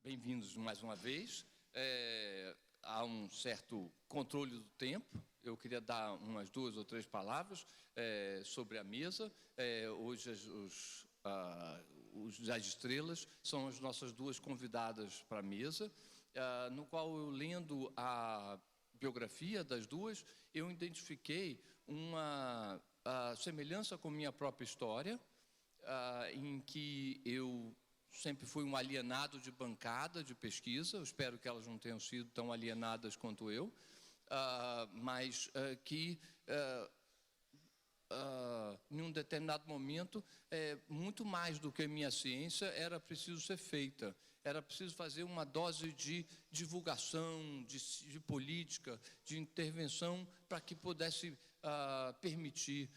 Bem-vindos mais uma vez. Há um certo controle do tempo. Eu queria dar umas 2 ou 3 palavras sobre a mesa. Hoje as estrelas são as nossas 2 convidadas para a mesa, no qual eu, lendo a biografia das 2, eu identifiquei uma semelhança com minha própria história, em que eu sempre fui um alienado de bancada, de pesquisa. Eu espero que elas não tenham sido tão alienadas quanto eu, mas que em um determinado momento, muito mais do que minha ciência, era preciso ser feita. Era preciso fazer uma dose de divulgação, de política, de intervenção, para que pudesse permitir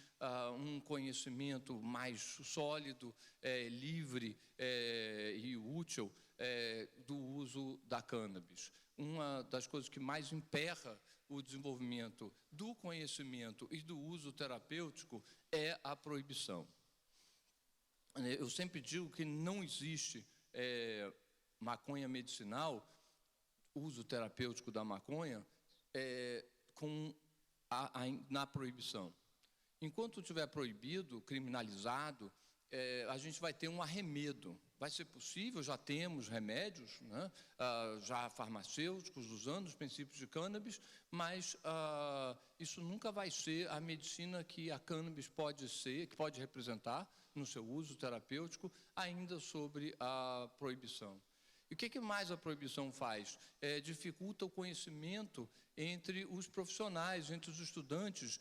um conhecimento mais sólido, livre e útil do uso da cannabis. Uma das coisas que mais emperra o desenvolvimento do conhecimento e do uso terapêutico é a proibição. Eu sempre digo que não existe maconha medicinal, uso terapêutico da maconha, na proibição. Enquanto estiver proibido, criminalizado, a gente vai ter um arremedo. Vai ser possível, já temos remédios, né, já farmacêuticos usando os princípios de cannabis, mas isso nunca vai ser a medicina que a cannabis pode ser, que pode representar no seu uso terapêutico, ainda sobre a proibição. E o que mais a proibição faz? Dificulta o conhecimento entre os profissionais, entre os estudantes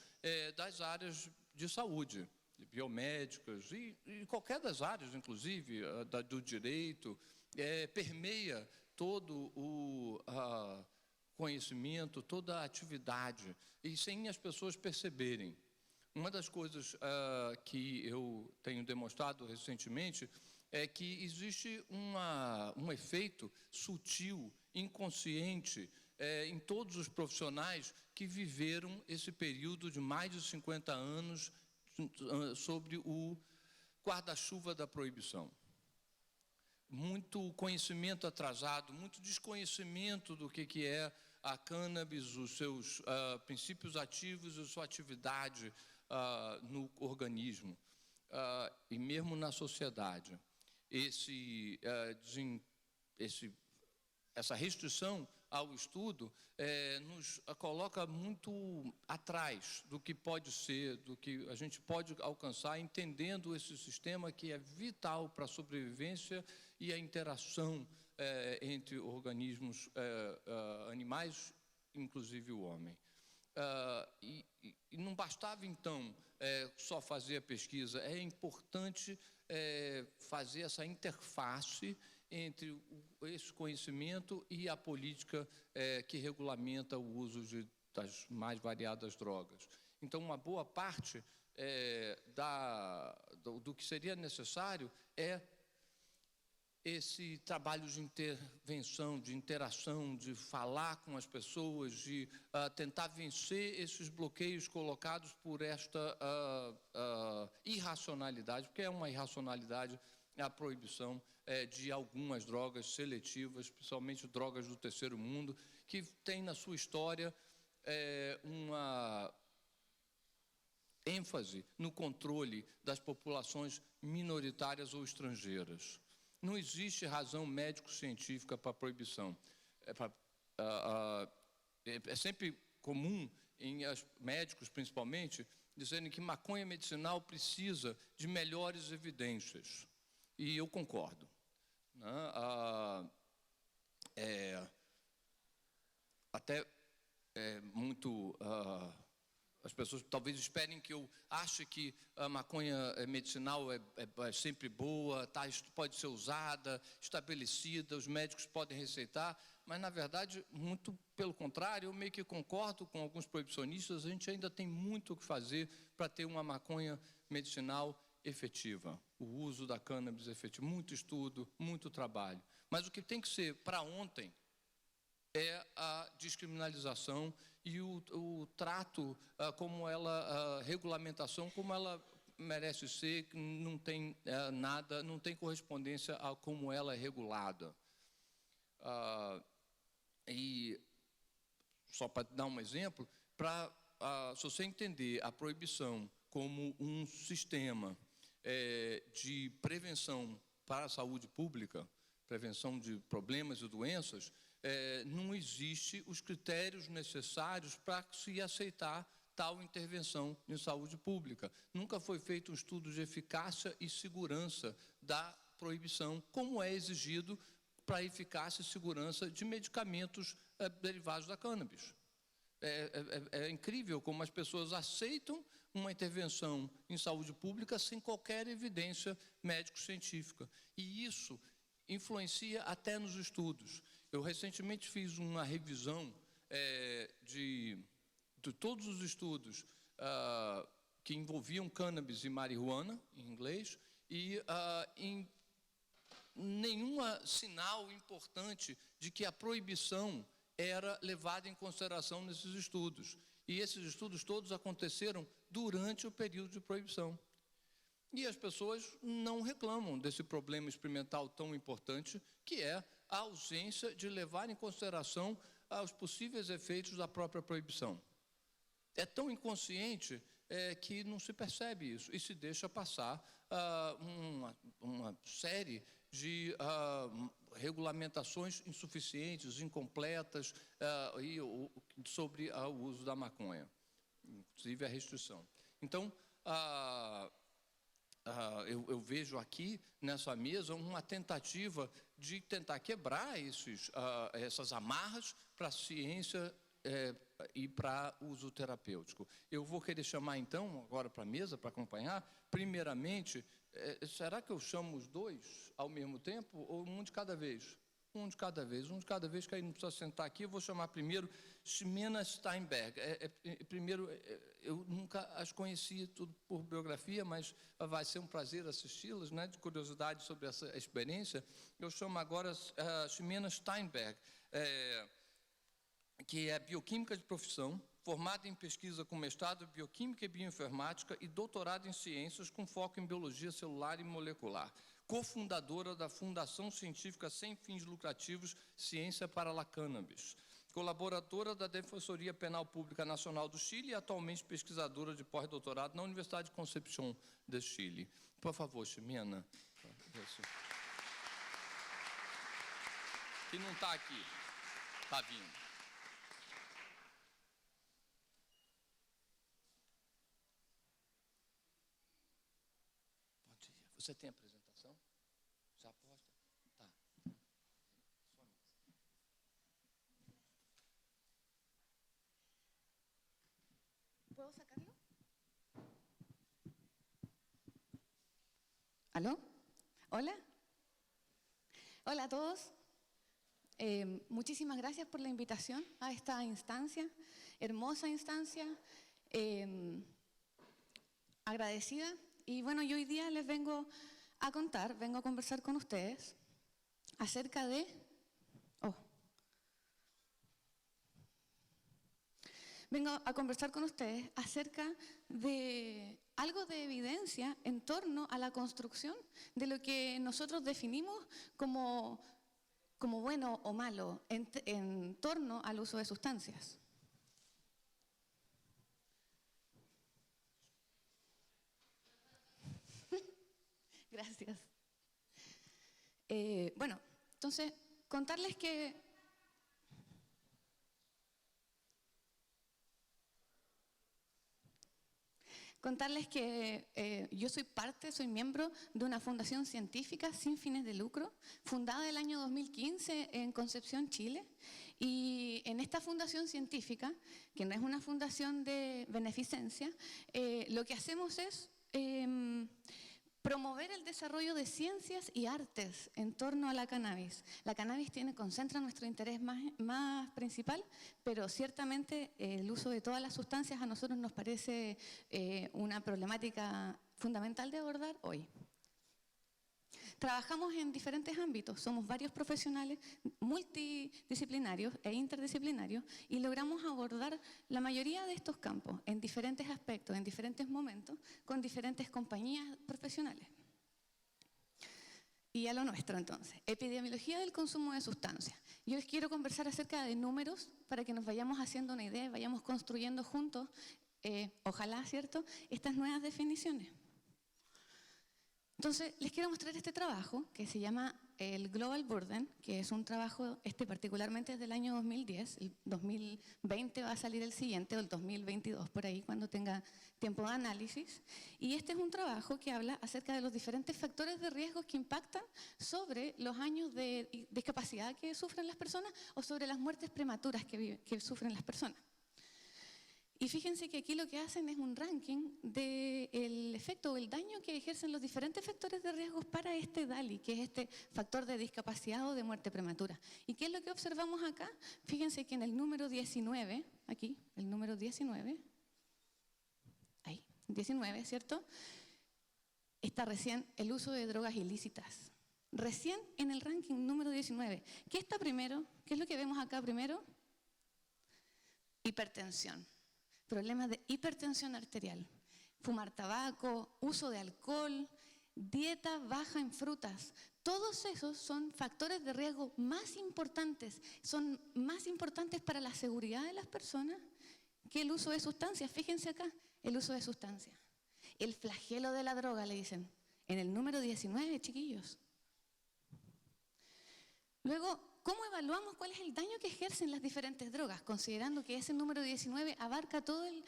das áreas de saúde, biomédicas e qualquer das áreas, inclusive do direito, permeia todo o conhecimento, toda a atividade, e sem as pessoas perceberem. Uma das coisas que eu tenho demonstrado recentemente é que existe um efeito sutil, inconsciente, em todos os profissionais que viveram esse período de mais de 50 anos sobre o guarda-chuva da proibição. Muito conhecimento atrasado, muito desconhecimento do que é a cannabis, os seus princípios ativos e sua atividade no organismo e mesmo na sociedade. Essa restrição ao estudo nos coloca muito atrás do que pode ser, do que a gente pode alcançar, entendendo esse sistema que é vital para a sobrevivência e a interação entre organismos animais, inclusive o homem. E não bastava, então, só fazer a pesquisa. É importante fazer essa interface entre esse conhecimento e a política que regulamenta o uso das mais variadas drogas. Então, uma boa parte do que seria necessário é esse trabalho de intervenção, de interação, de falar com as pessoas, de tentar vencer esses bloqueios colocados por esta irracionalidade, porque é uma irracionalidade a proibição de algumas drogas seletivas, principalmente drogas do terceiro mundo, que tem na sua história uma ênfase no controle das populações minoritárias ou estrangeiras. Não existe razão médico-científica para a proibição. É sempre comum, em médicos principalmente, dizerem que maconha medicinal precisa de melhores evidências. E eu concordo. As pessoas talvez esperem que eu ache que a maconha medicinal é sempre boa, pode ser usada, estabelecida, os médicos podem receitar, mas, na verdade, muito pelo contrário, eu meio que concordo com alguns proibicionistas. A gente ainda tem muito o que fazer para ter uma maconha medicinal efetiva, o uso da cannabis efetivo, muito estudo, muito trabalho. Mas o que tem que ser para ontem é a descriminalização e o trato, como ela, regulamentação, como ela merece ser, que não tem nada, não tem correspondência a como ela é regulada. E, só para dar um exemplo, se você entender a proibição como um sistema de prevenção para a saúde pública, prevenção de problemas e doenças, não existe os critérios necessários para se aceitar tal intervenção em saúde pública. Nunca foi feito um estudo de eficácia e segurança da proibição, como é exigido para a eficácia e segurança de medicamentos derivados da cannabis. É incrível como as pessoas aceitam uma intervenção em saúde pública sem qualquer evidência médico-científica. E isso influencia até nos estudos. Eu recentemente fiz uma revisão de todos os estudos que envolviam cannabis e marihuana, em inglês, e em nenhum sinal importante de que a proibição era levada em consideração nesses estudos. E esses estudos todos aconteceram durante o período de proibição. E as pessoas não reclamam desse problema experimental tão importante, que é a ausência de levar em consideração os possíveis efeitos da própria proibição. É tão inconsciente que não se percebe isso e se deixa passar uma série de regulamentações insuficientes, incompletas sobre o uso da maconha, inclusive a restrição. Então, eu vejo aqui nessa mesa uma tentativa de tentar quebrar essas amarras para a ciência e para uso terapêutico. Eu vou querer chamar, então, agora para a mesa, para acompanhar, primeiramente, será que eu chamo os dois ao mesmo tempo ou um de cada vez? Um de cada vez, que aí não precisa sentar aqui. Eu vou chamar primeiro Ximena Steinberg. Primeiro, eu nunca as conheci tudo por biografia, mas vai ser um prazer assisti-las, né, de curiosidade sobre essa experiência. Eu chamo agora Ximena Steinberg, que é bioquímica de profissão, formada em pesquisa com mestrado em bioquímica e bioinformática e doutorado em ciências com foco em biologia celular e molecular. Cofundadora da Fundação Científica Sem Fins Lucrativos Ciência para la Cannabis. Colaboradora da Defensoria Penal Pública Nacional do Chile e atualmente pesquisadora de pós-doutorado na Universidade de Concepción de Chile. Por favor, Ximena. Que não está aqui. Está vindo. Você tem apresentação? Já posta? Tá. ¿Puedo sacarlo? ¿Aló? ¿Hola? Hola a todos. Muchísimas gracias por la invitación a esta instancia, hermosa instancia, agradecida. Y bueno, yo hoy día les vengo a conversar con ustedes acerca de... Vengo a conversar con ustedes acerca de algo de evidencia en torno a la construcción de lo que nosotros definimos como bueno o malo en torno al uso de sustancias. Gracias. Bueno, entonces, contarles que yo soy miembro de una fundación científica sin fines de lucro, fundada el año 2015 en Concepción, Chile. Y en esta fundación científica, que no es una fundación de beneficencia, lo que hacemos es promover el desarrollo de ciencias y artes en torno a la cannabis. La cannabis concentra nuestro interés más principal, pero ciertamente el uso de todas las sustancias a nosotros nos parece una problemática fundamental de abordar hoy. Trabajamos en diferentes ámbitos, somos varios profesionales multidisciplinarios e interdisciplinarios y logramos abordar la mayoría de estos campos en diferentes aspectos, en diferentes momentos, con diferentes compañías profesionales. Y a lo nuestro entonces, epidemiología del consumo de sustancias. Yo les quiero conversar acerca de números para que nos vayamos haciendo una idea, vayamos construyendo juntos, ojalá, ¿cierto?, estas nuevas definiciones. Entonces, les quiero mostrar este trabajo que se llama el Global Burden, que es un trabajo particularmente desde el año 2010, el 2020 va a salir el siguiente, o el 2022, por ahí, cuando tenga tiempo de análisis. Y este es un trabajo que habla acerca de los diferentes factores de riesgo que impactan sobre los años de discapacidad que sufren las personas o sobre las muertes prematuras que sufren las personas. Y fíjense que aquí lo que hacen es un ranking del efecto o el daño que ejercen los diferentes factores de riesgo para este DALY, que es este factor de discapacidad o de muerte prematura. ¿Y qué es lo que observamos acá? Fíjense que en el número 19, aquí, el número 19, ahí, 19, ¿cierto? Está recién el uso de drogas ilícitas. Recién en el ranking número 19. ¿Qué está primero? ¿Qué es lo que vemos acá primero? Hipertensión. Problemas de hipertensión arterial, fumar tabaco, uso de alcohol, dieta baja en frutas. Todos esos son factores de riesgo más importantes, son más importantes para la seguridad de las personas que el uso de sustancias. Fíjense acá, el uso de sustancias. El flagelo de la droga, le dicen, en el número 19, chiquillos. Luego, ¿cómo evaluamos cuál es el daño que ejercen las diferentes drogas? Considerando que ese número 19 abarca todo el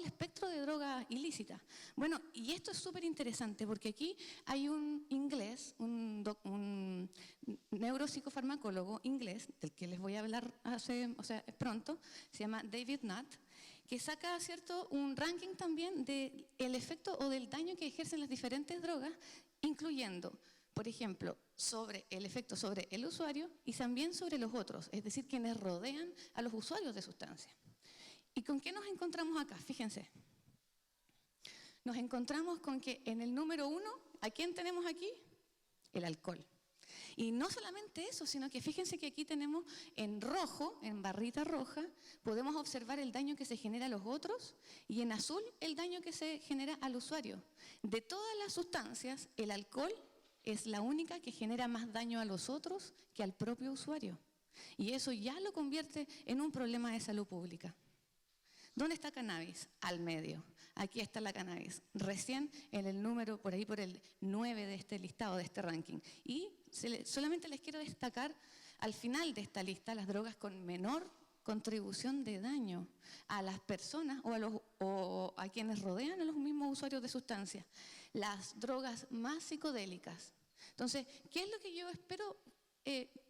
espectro de drogas ilícitas. Bueno, y esto es súper interesante porque aquí hay un inglés, un neuropsicofarmacólogo inglés, del que les voy a hablar pronto, se llama David Nutt, que saca, ¿cierto?, un ranking también del efecto o del daño que ejercen las diferentes drogas, incluyendo, por ejemplo, sobre el efecto sobre el usuario y también sobre los otros, es decir, quienes rodean a los usuarios de sustancias. ¿Y con qué nos encontramos acá? Fíjense. Nos encontramos con que en el número 1, ¿a quién tenemos aquí? El alcohol. Y no solamente eso, sino que fíjense que aquí tenemos en rojo, en barrita roja, podemos observar el daño que se genera a los otros y en azul el daño que se genera al usuario. De todas las sustancias, el alcohol es la única que genera más daño a los otros que al propio usuario. Y eso ya lo convierte en un problema de salud pública. ¿Dónde está cannabis? Al medio. Aquí está la cannabis, recién en el número, por ahí por el 9 de este listado, de este ranking. Y solamente les quiero destacar al final de esta lista las drogas con menor contribución de daño a las personas o a quienes rodean a los mismos usuarios de sustancias. Las drogas más psicodélicas. Entonces, ¿qué es lo que yo espero?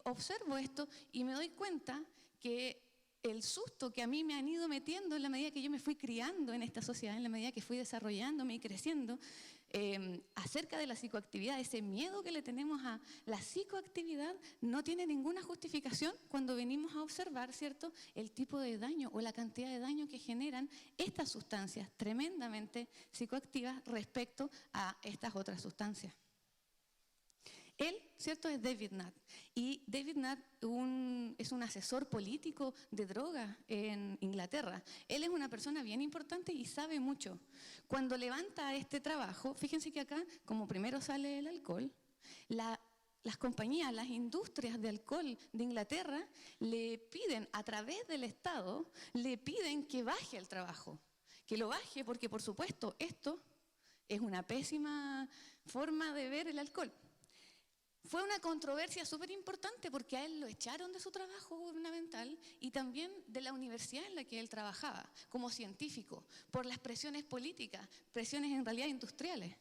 Observo esto y me doy cuenta que el susto que a mí me han ido metiendo en la medida que yo me fui criando en esta sociedad, en la medida que fui desarrollándome y creciendo, acerca de la psicoactividad, ese miedo que le tenemos a la psicoactividad no tiene ninguna justificación cuando venimos a observar, ¿cierto?, el tipo de daño o la cantidad de daño que generan estas sustancias tremendamente psicoactivas respecto a estas otras sustancias. Él, ¿cierto?, es David Nutt. Y David Nutt es un asesor político de drogas en Inglaterra. Él es una persona bien importante y sabe mucho. Cuando levanta este trabajo, fíjense que acá, como primero sale el alcohol, las compañías, las industrias de alcohol de Inglaterra le piden, a través del Estado, le piden que baje el trabajo. Que lo baje porque, por supuesto, esto es una pésima forma de ver el alcohol. Fue una controversia súper importante porque a él lo echaron de su trabajo gubernamental y también de la universidad en la que él trabajaba como científico por las presiones políticas, presiones en realidad industriales.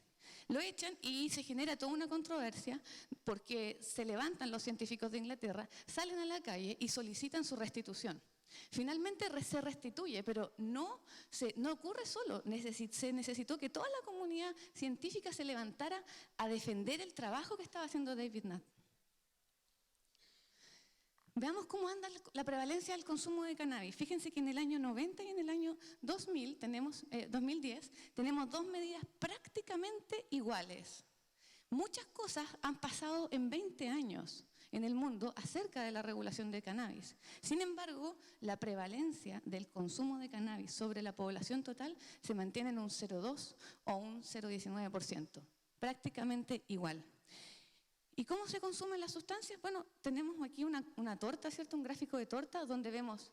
Lo echan y se genera toda una controversia porque se levantan los científicos de Inglaterra, salen a la calle y solicitan su restitución. Finalmente se restituye, pero no ocurre solo. Se necesitó que toda la comunidad científica se levantara a defender el trabajo que estaba haciendo David Nutt. Veamos cómo anda la prevalencia del consumo de cannabis. Fíjense que en el año 90 y en el año 2010 tenemos dos medidas prácticamente iguales. Muchas cosas han pasado en 20 años en el mundo acerca de la regulación de cannabis. Sin embargo, la prevalencia del consumo de cannabis sobre la población total se mantiene en un 0,2 o un 0,19%, prácticamente igual. ¿Y cómo se consumen las sustancias? Bueno, tenemos aquí una torta, ¿cierto? Un gráfico de torta donde vemos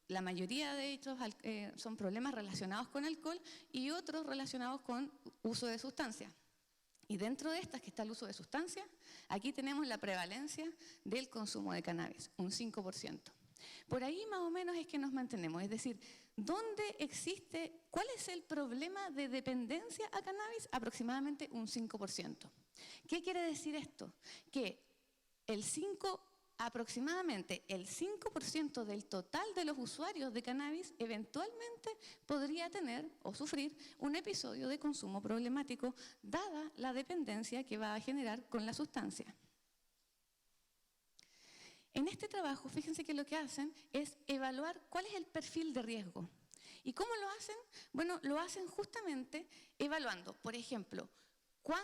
la mayoría de ellos son problemas relacionados con alcohol y otros relacionados con uso de sustancias. Y dentro de estas que está el uso de sustancias, aquí tenemos la prevalencia del consumo de cannabis, un 5%. Por ahí más o menos es que nos mantenemos, es decir, ¿cuál es el problema de dependencia a cannabis? Aproximadamente un 5%. ¿Qué quiere decir esto? Que aproximadamente el 5% del total de los usuarios de cannabis eventualmente podría tener o sufrir un episodio de consumo problemático dada la dependencia que va a generar con la sustancia. En este trabajo, fíjense que lo que hacen es evaluar cuál es el perfil de riesgo. ¿Y cómo lo hacen? Bueno, lo hacen justamente evaluando, por ejemplo, cuán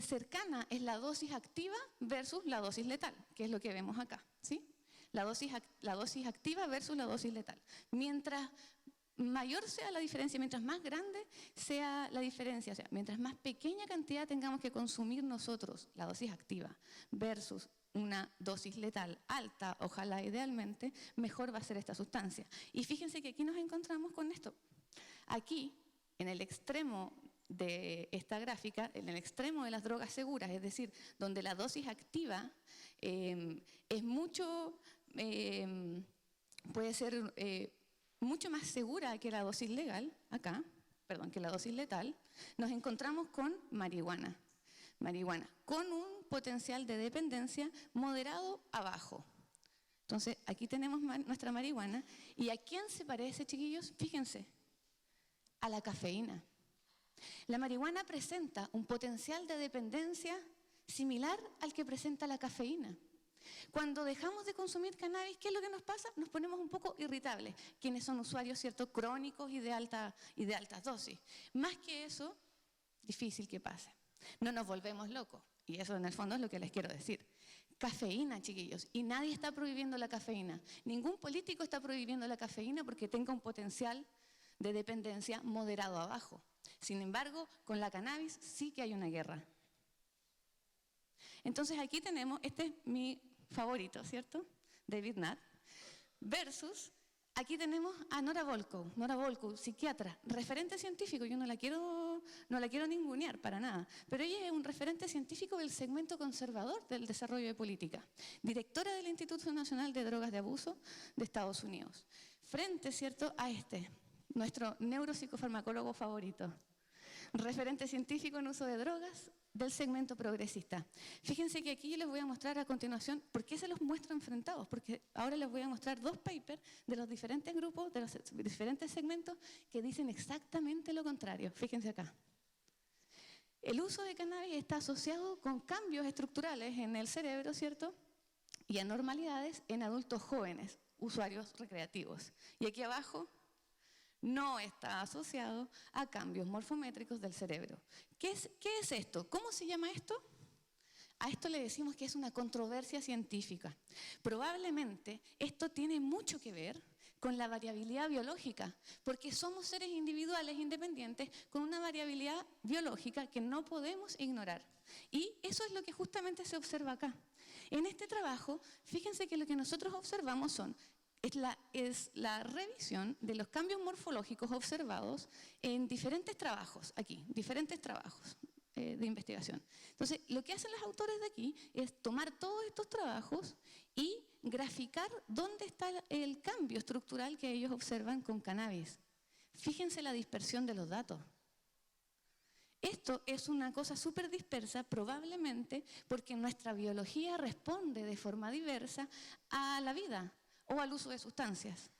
cercana es la dosis activa versus la dosis letal, que es lo que vemos acá, ¿sí? La dosis activa versus la dosis letal. Mientras mayor sea la diferencia, mientras más grande sea la diferencia, o sea, mientras más pequeña cantidad tengamos que consumir nosotros, la dosis activa, versus una dosis letal alta, ojalá idealmente, mejor va a ser esta sustancia. Y fíjense que aquí nos encontramos con esto. Aquí, en el extremo de esta gráfica, en el extremo de las drogas seguras, es decir, donde la dosis activa es mucho, puede ser mucho más segura que la dosis legal, que la dosis letal, nos encontramos con marihuana. Marihuana, con un potencial de dependencia moderado a bajo. Entonces, aquí tenemos nuestra marihuana. ¿Y a quién se parece, chiquillos? Fíjense, a la cafeína. La marihuana presenta un potencial de dependencia similar al que presenta la cafeína. Cuando dejamos de consumir cannabis, ¿qué es lo que nos pasa? Nos ponemos un poco irritables, quienes son usuarios, ¿cierto?, crónicos y de altas dosis. Más que eso, difícil que pase. No nos volvemos locos, y eso en el fondo es lo que les quiero decir. Cafeína, chiquillos, y nadie está prohibiendo la cafeína. Ningún político está prohibiendo la cafeína porque tenga un potencial de dependencia moderado a bajo. Sin embargo, con la cannabis sí que hay una guerra. Entonces aquí tenemos, este es mi favorito, ¿cierto? David Nutt, versus, aquí tenemos a Nora Volkow, psiquiatra, referente científico. Yo no la quiero ningunear para nada, pero ella es un referente científico del segmento conservador del desarrollo de política, directora del Instituto Nacional de Drogas de Abuso de Estados Unidos. Frente, ¿cierto?, a nuestro neuropsicofarmacólogo favorito, referente científico en uso de drogas del segmento progresista. Fíjense que aquí les voy a mostrar a continuación por qué se los muestro enfrentados, porque ahora les voy a mostrar dos papers de los diferentes grupos, de los diferentes segmentos que dicen exactamente lo contrario. Fíjense acá. El uso de cannabis está asociado con cambios estructurales en el cerebro, ¿cierto?, y anormalidades en adultos jóvenes, usuarios recreativos. Y aquí abajo, no está asociado a cambios morfométricos del cerebro. ¿Qué es esto? ¿Cómo se llama esto? A esto le decimos que es una controversia científica. Probablemente esto tiene mucho que ver con la variabilidad biológica, porque somos seres individuales independientes con una variabilidad biológica que no podemos ignorar. Y eso es lo que justamente se observa acá. En este trabajo, fíjense que lo que nosotros observamos es la revisión de los cambios morfológicos observados en diferentes trabajos, de investigación. Entonces, lo que hacen los autores de aquí es tomar todos estos trabajos y graficar dónde está el cambio estructural que ellos observan con cannabis. Fíjense la dispersión de los datos. Esto es una cosa súper dispersa, probablemente porque nuestra biología responde de forma diversa a la vida o al uso de sustancias.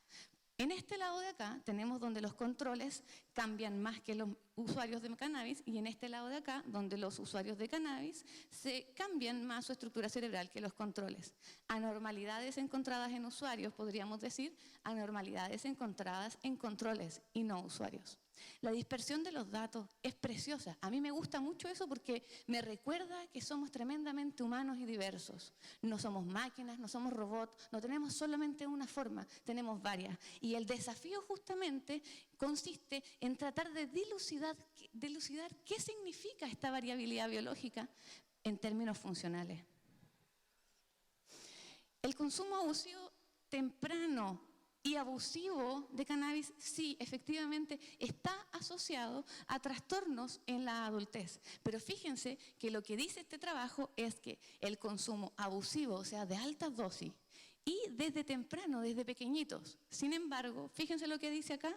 En este lado de acá tenemos donde los controles cambian más que los usuarios de cannabis, y en este lado de acá donde los usuarios de cannabis se cambian más su estructura cerebral que los controles. Anormalidades encontradas en usuarios, podríamos decir, anormalidades encontradas en controles y no usuarios. La dispersión de los datos es preciosa. A mí me gusta mucho eso porque me recuerda que somos tremendamente humanos y diversos. No somos máquinas, no somos robots, no tenemos solamente una forma, tenemos varias. Y el desafío justamente consiste en tratar de dilucidar qué significa esta variabilidad biológica en términos funcionales. El consumo abusivo temprano y abusivo de cannabis, sí, efectivamente, está asociado a trastornos en la adultez. Pero fíjense que lo que dice este trabajo es que el consumo abusivo, o sea, de altas dosis, y desde temprano, desde pequeñitos. Sin embargo, fíjense lo que dice acá,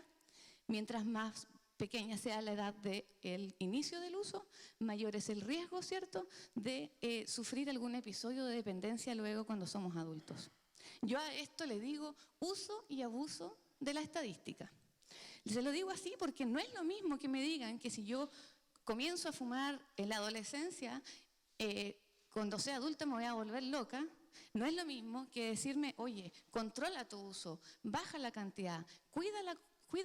mientras más pequeña sea la edad del inicio del uso, mayor es el riesgo, ¿cierto?, de sufrir algún episodio de dependencia luego cuando somos adultos. Yo a esto le digo uso y abuso de la estadística. Se lo digo así porque no es lo mismo que me digan que si yo comienzo a fumar en la adolescencia, cuando sea adulta me voy a volver loca. No es lo mismo que decirme, oye, controla tu uso, baja la cantidad, cuida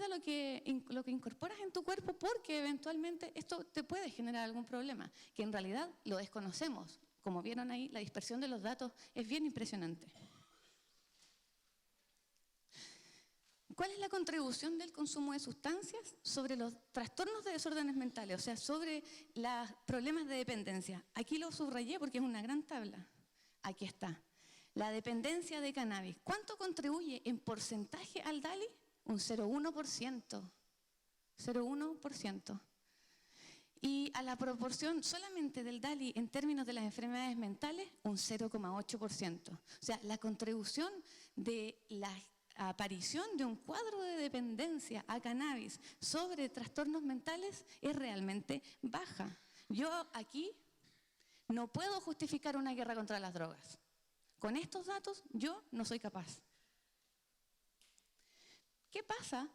lo que incorporas en tu cuerpo porque eventualmente esto te puede generar algún problema, que en realidad lo desconocemos. Como vieron ahí, la dispersión de los datos es bien impresionante. ¿Cuál es la contribución del consumo de sustancias sobre los trastornos de desórdenes mentales? O sea, sobre los problemas de dependencia. Aquí lo subrayé porque es una gran tabla. Aquí está. La dependencia de cannabis. ¿Cuánto contribuye en porcentaje al DALY? Un 0,1%. 0,1%. Y a la proporción solamente del DALY en términos de las enfermedades mentales, un 0,8%. O sea, la contribución de la aparición de un cuadro de dependencia a cannabis sobre trastornos mentales es realmente baja. Yo aquí no puedo justificar una guerra contra las drogas. Con estos datos yo no soy capaz. ¿Qué pasa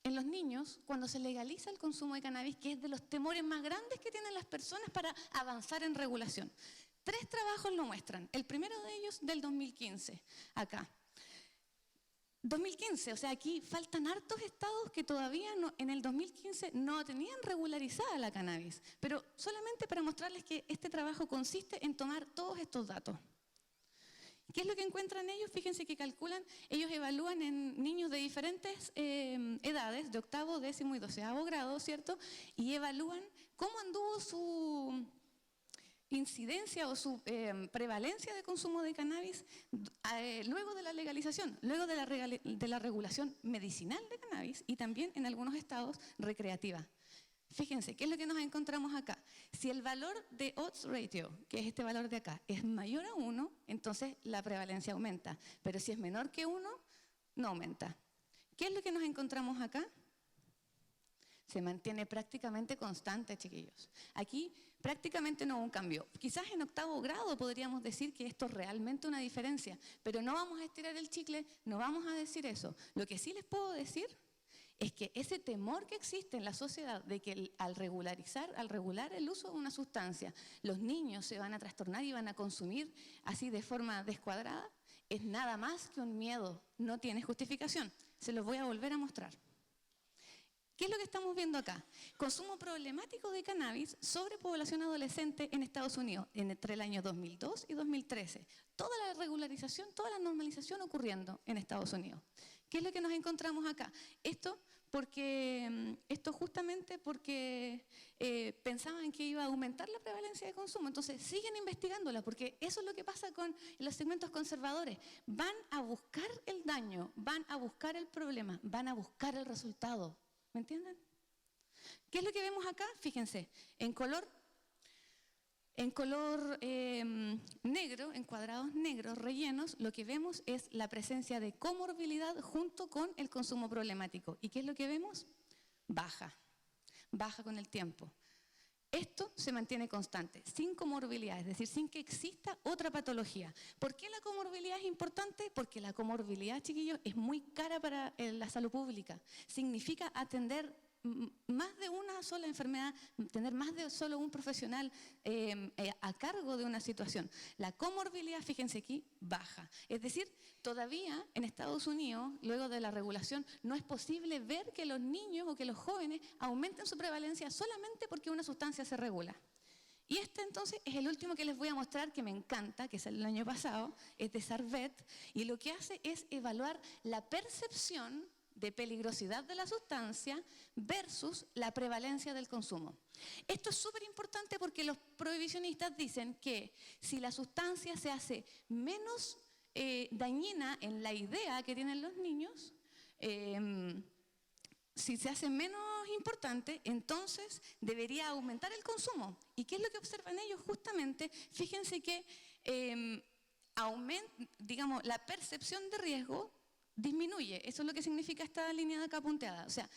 en los niños cuando se legaliza el consumo de cannabis, que es de los temores más grandes que tienen las personas para avanzar en regulación? 3 trabajos lo muestran. El primero de ellos del 2015, acá. 2015, o sea, aquí faltan hartos estados que todavía no, en el 2015 no tenían regularizada la cannabis, pero solamente para mostrarles que este trabajo consiste en tomar todos estos datos. ¿Qué es lo que encuentran ellos? Fíjense que calculan, ellos evalúan en niños de diferentes edades, de 8º, 10º y 12º grado, ¿cierto? Y evalúan cómo anduvo su incidencia o su prevalencia de consumo de cannabis luego de la legalización, luego de la regulación medicinal de cannabis y también en algunos estados recreativa. Fíjense, ¿qué es lo que nos encontramos acá? Si el valor de odds ratio, que es este valor de acá, es mayor a 1, entonces la prevalencia aumenta. Pero si es menor que 1, no aumenta. ¿Qué es lo que nos encontramos acá? Se mantiene prácticamente constante, chiquillos. Aquí prácticamente no hubo un cambio. Quizás en 8º grado podríamos decir que esto es realmente una diferencia, pero no vamos a estirar el chicle, no vamos a decir eso. Lo que sí les puedo decir es que ese temor que existe en la sociedad de que al regular el uso de una sustancia, los niños se van a trastornar y van a consumir así de forma descuadrada, es nada más que un miedo, no tiene justificación. Se los voy a volver a mostrar. ¿Qué es lo que estamos viendo acá? Consumo problemático de cannabis sobre población adolescente en Estados Unidos entre el año 2002 y 2013. Toda la regularización, toda la normalización ocurriendo en Estados Unidos. ¿Qué es lo que nos encontramos acá? Esto justamente porque pensaban que iba a aumentar la prevalencia de consumo. Entonces siguen investigándola porque eso es lo que pasa con los segmentos conservadores. Van a buscar el daño, van a buscar el problema, van a buscar el resultado. ¿Me entienden? ¿Qué es lo que vemos acá? Fíjense, en color negro, en cuadrados negros rellenos, lo que vemos es la presencia de comorbilidad junto con el consumo problemático. ¿Y qué es lo que vemos? Baja con el tiempo. Esto se mantiene constante, sin comorbilidad, es decir, sin que exista otra patología. ¿Por qué la comorbilidad es importante? Porque la comorbilidad, chiquillos, es muy cara para la salud pública. Significa atender más de una sola enfermedad, tener más de solo un profesional a cargo de una situación. La comorbilidad, fíjense aquí, baja. Es decir, todavía en Estados Unidos, luego de la regulación, no es posible ver que los niños o que los jóvenes aumenten su prevalencia solamente porque una sustancia se regula. Y este entonces es el último que les voy a mostrar, que me encanta, que es el año pasado, es de Sarvet, y lo que hace es evaluar la percepción de peligrosidad de la sustancia versus la prevalencia del consumo. Esto es súper importante porque los prohibicionistas dicen que si la sustancia se hace menos dañina en la idea que tienen los niños, si se hace menos importante, entonces debería aumentar el consumo. ¿Y qué es lo que observan ellos? Justamente, fíjense que digamos, la percepción de riesgo disminuye. Eso es lo que significa esta línea de acá punteada. O sea,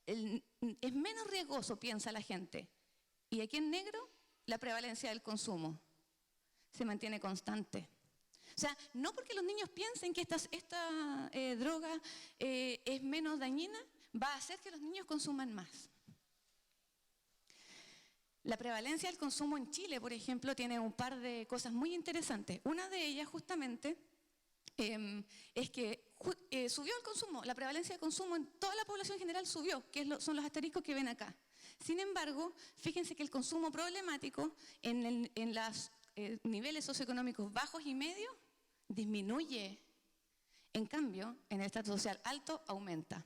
es menos riesgoso, piensa la gente. Y aquí en negro, la prevalencia del consumo se mantiene constante. O sea, no porque los niños piensen que esta droga es menos dañina, va a hacer que los niños consuman más. La prevalencia del consumo en Chile, por ejemplo, tiene un par de cosas muy interesantes. Una de ellas, justamente, es que subió el consumo, la prevalencia de consumo en toda la población general subió, que son los asteriscos que ven acá. Sin embargo, fíjense que el consumo problemático en los niveles socioeconómicos bajos y medios disminuye. En cambio, en el estrato social alto aumenta.